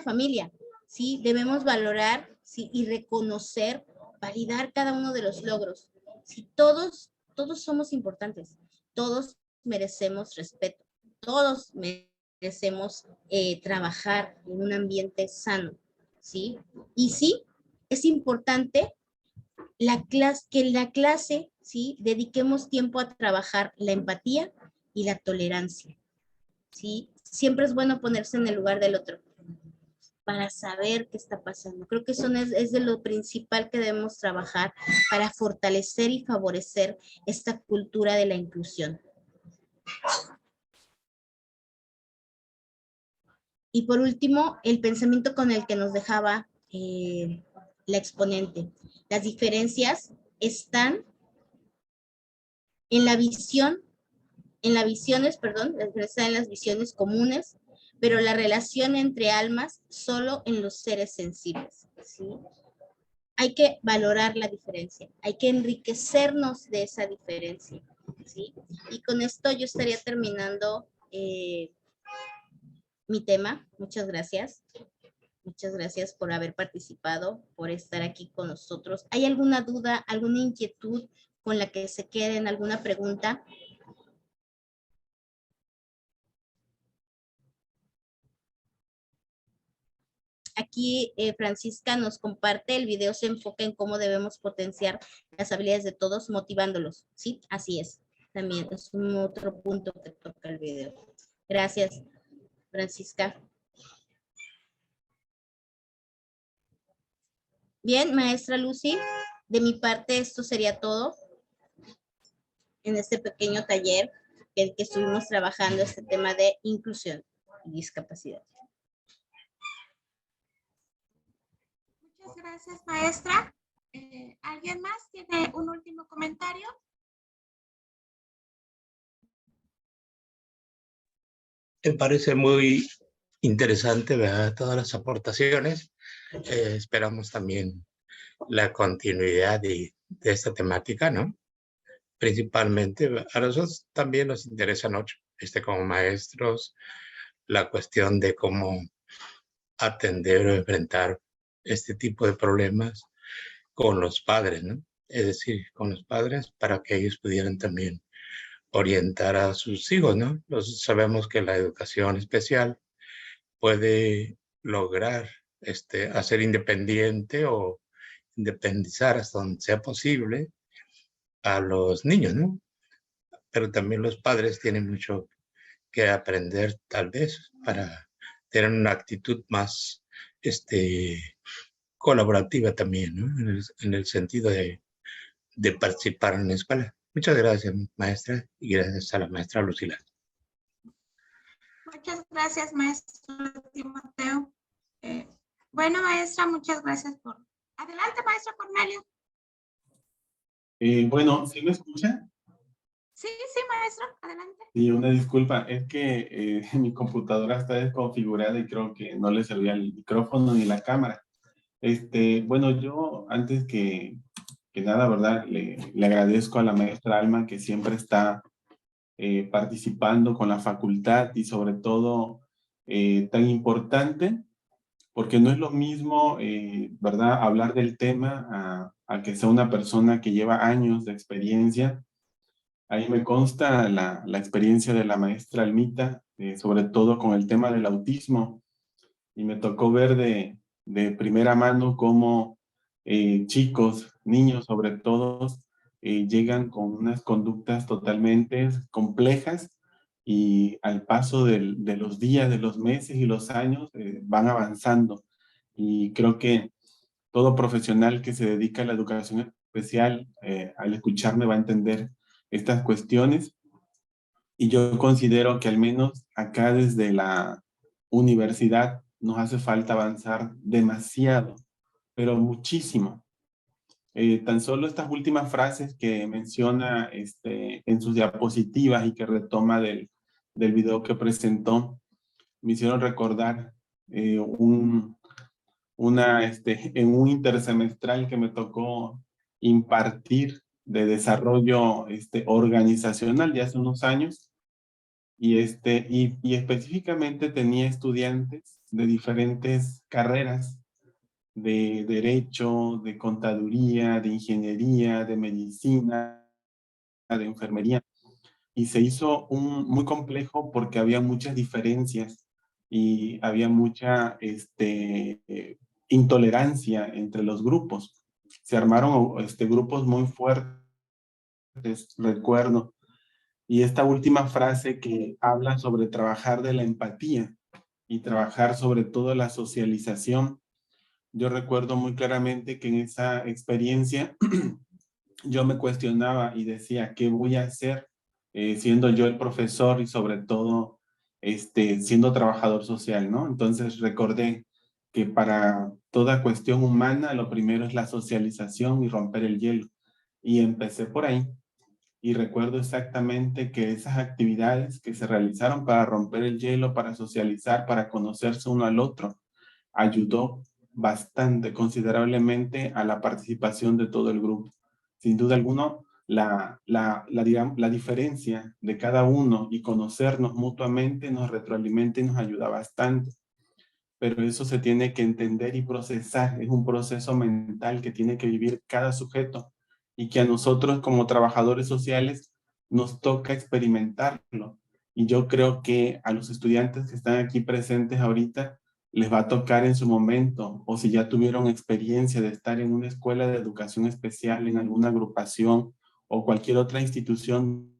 familia, ¿sí? Debemos valorar, ¿sí? Y reconocer, validar cada uno de los logros. ¿Sí? Todos somos importantes, todos merecemos respeto, todos merecemos trabajar en un ambiente sano, ¿sí? Y sí, es importante que en la clase, ¿sí? Dediquemos tiempo a trabajar la empatía y la tolerancia, ¿sí? Siempre es bueno ponerse en el lugar del otro para saber qué está pasando. Creo que eso es de lo principal que debemos trabajar para fortalecer y favorecer esta cultura de la inclusión. Y por último, el pensamiento con el que nos dejaba la exponente. Las diferencias están en las visiones comunes, pero la relación entre almas solo en los seres sensibles, ¿sí? Hay que valorar la diferencia, hay que enriquecernos de esa diferencia, ¿sí? Y con esto yo estaría terminando mi tema. Muchas gracias. Muchas gracias por haber participado, por estar aquí con nosotros. ¿Hay alguna duda, alguna inquietud con la que se queden, alguna pregunta? Aquí Francisca nos comparte, el video se enfoca en cómo debemos potenciar las habilidades de todos, motivándolos. Sí, así es. También es un otro punto que toca el video. Gracias, Francisca. Bien, maestra Lucy, de mi parte esto sería todo en este pequeño taller en el que estuvimos trabajando este tema de inclusión y discapacidad. Muchas gracias, maestra. ¿Alguien más tiene un último comentario? Me parece muy interesante, ¿verdad? Todas las aportaciones. Esperamos también la continuidad de esta temática, ¿no? Principalmente, a nosotros también nos interesa mucho, como maestros, la cuestión de cómo atender o enfrentar este tipo de problemas con los padres, ¿no? Es decir, con los padres para que ellos pudieran también orientar a sus hijos, ¿no? Sabemos que la educación especial puede lograr hacer independiente o independizar hasta donde sea posible a los niños, ¿no? Pero también los padres tienen mucho que aprender, tal vez, para tener una actitud más colaborativa también, ¿no? En el sentido de participar en la escuela. Muchas gracias, maestra, y gracias a la maestra Lucila. Muchas gracias, maestro Timoteo. Bueno, maestra, muchas gracias por... Adelante, maestro Cornelio. Bueno, ¿sí me escucha? Sí, maestro, adelante. Sí, una disculpa, es que mi computadora está desconfigurada y creo que no le servía el micrófono ni la cámara. Bueno, yo antes que nada, ¿verdad? Le agradezco a la maestra Alma que siempre está participando con la facultad y sobre todo tan importante, porque no es lo mismo, ¿verdad? Hablar del tema a que sea una persona que lleva años de experiencia. Ahí me consta la experiencia de la maestra Almita, sobre todo con el tema del autismo, y me tocó ver de primera mano cómo chicos, niños sobre todo, llegan con unas conductas totalmente complejas y al paso de los días, de los meses y los años van avanzando. Y creo que todo profesional que se dedica a la educación especial, al escucharme va a entender estas cuestiones. Y yo considero que al menos acá desde la universidad nos hace falta avanzar demasiado, pero muchísimo. Tan solo estas últimas frases que menciona en sus diapositivas y que retoma del video que presentó, me hicieron recordar en un intersemestral que me tocó impartir desarrollo organizacional de hace unos años y específicamente tenía estudiantes de diferentes carreras, de derecho, de contaduría, de ingeniería, de medicina, de enfermería, y se hizo muy complejo porque había muchas diferencias y había mucha intolerancia entre los grupos. Se armaron grupos muy fuertes, recuerdo. Y esta última frase que habla sobre trabajar de la empatía y trabajar sobre todo la socialización, yo recuerdo muy claramente que en esa experiencia yo me cuestionaba y decía, ¿qué voy a hacer siendo yo el profesor y sobre todo siendo trabajador social, ¿no? Entonces recordé que para toda cuestión humana lo primero es la socialización y romper el hielo. Y empecé por ahí. Y recuerdo exactamente que esas actividades que se realizaron para romper el hielo, para socializar, para conocerse uno al otro, ayudó bastante, considerablemente a la participación de todo el grupo. Sin duda alguna, la diferencia de cada uno y conocernos mutuamente nos retroalimenta y nos ayuda bastante. Pero eso se tiene que entender y procesar. Es un proceso mental que tiene que vivir cada sujeto y que a nosotros como trabajadores sociales nos toca experimentarlo. Y yo creo que a los estudiantes que están aquí presentes ahorita les va a tocar en su momento, o si ya tuvieron experiencia de estar en una escuela de educación especial, en alguna agrupación o cualquier otra institución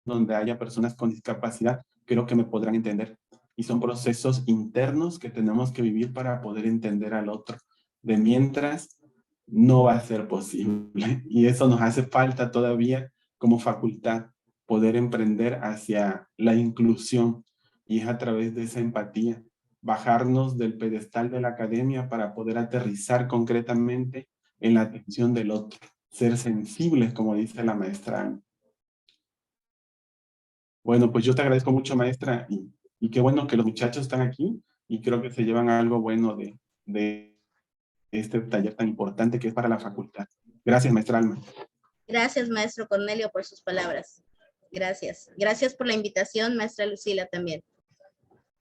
donde haya personas con discapacidad, creo que me podrán entender. Y son procesos internos que tenemos que vivir para poder entender al otro. De mientras, no va a ser posible. Y eso nos hace falta todavía como facultad, poder emprender hacia la inclusión. Y es a través de esa empatía, bajarnos del pedestal de la academia para poder aterrizar concretamente en la atención del otro. Ser sensibles, como dice la maestra Ana. Bueno, pues yo te agradezco mucho, maestra, y qué bueno que los muchachos están aquí y creo que se llevan algo bueno de este taller tan importante que es para la facultad. Gracias, maestra Alma. Gracias, maestro Cornelio, por sus palabras. Gracias. Gracias por la invitación, maestra Lucila, también.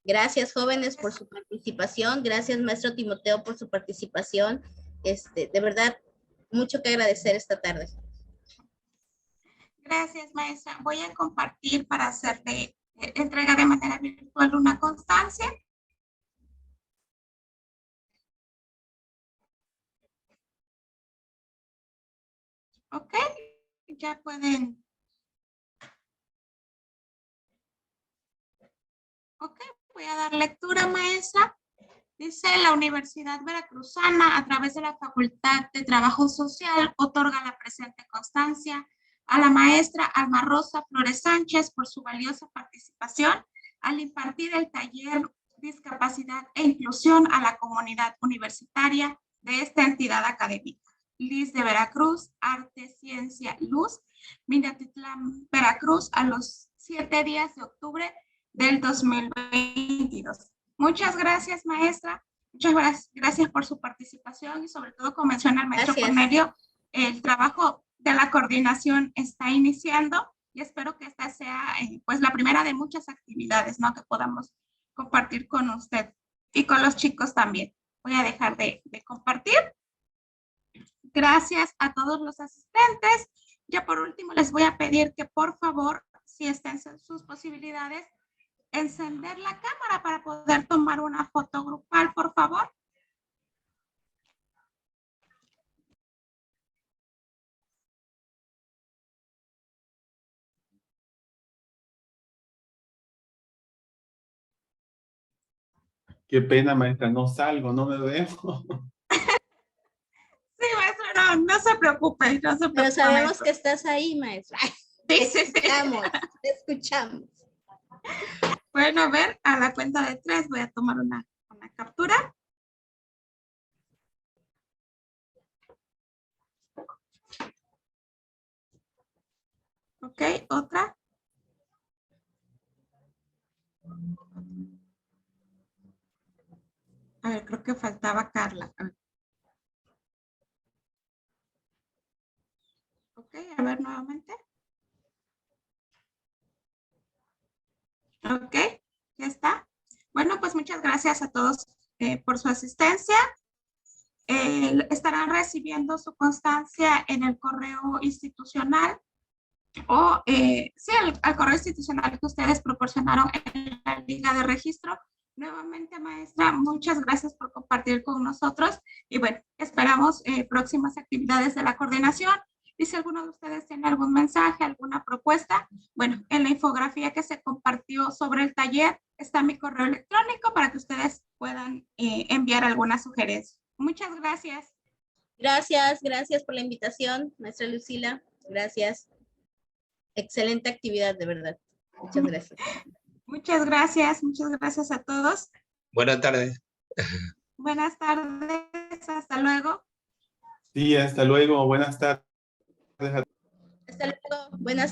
Gracias, jóvenes, por su participación. Gracias, maestro Timoteo, por su participación. De verdad, mucho que agradecer esta tarde. Gracias, maestra. Voy a compartir para hacerle entrega de manera virtual una constancia. Ok, ya pueden. Ok, voy a dar lectura, maestra. Dice, la Universidad Veracruzana, a través de la Facultad de Trabajo Social, otorga la presente constancia a la maestra Alma Rosa Flores Sánchez por su valiosa participación al impartir el taller Discapacidad e Inclusión a la comunidad universitaria de esta entidad académica. LIS de Veracruz, Arte, Ciencia, Luz, Minatitlán, Veracruz, a los 7 días de octubre del 2022. Muchas gracias, maestra. Muchas gracias por su participación y sobre todo, como menciona el maestro Cornelio, el trabajo de la coordinación está iniciando y espero que esta sea pues la primera de muchas actividades, ¿no?, que podamos compartir con usted y con los chicos también. Voy a dejar de compartir. Gracias a todos los asistentes. Ya por último les voy a pedir que por favor, si están en sus posibilidades, encender la cámara para poder tomar una foto grupal, por favor. Qué pena, maestra, no salgo, no me veo. Sí, maestra, no se preocupe, no se preocupe. Pero sabemos maestra. que estás ahí, maestra. Sí, sí, sí. Te escuchamos. Bueno, a ver, a la cuenta de 3 voy a tomar una captura. Ok, otra. A ver, creo que faltaba Carla. Ok. a ver nuevamente. Ok, ya está. Bueno, pues muchas gracias a todos por su asistencia. Estarán recibiendo su constancia en el correo institucional o sí, al correo institucional que ustedes proporcionaron en la liga de registro. Nuevamente, maestra, muchas gracias por compartir con nosotros y bueno, esperamos próximas actividades de la coordinación. Y si alguno de ustedes tiene algún mensaje, alguna propuesta, bueno, en la infografía que se compartió sobre el taller está mi correo electrónico para que ustedes puedan enviar alguna sugerencia. Muchas gracias. Gracias por la invitación, maestra Lucila. Gracias. Excelente actividad, de verdad. Muchas gracias. Muchas gracias a todos. Buenas tardes. Buenas tardes, hasta luego. Sí, hasta luego, buenas tardes. Hasta luego, buenas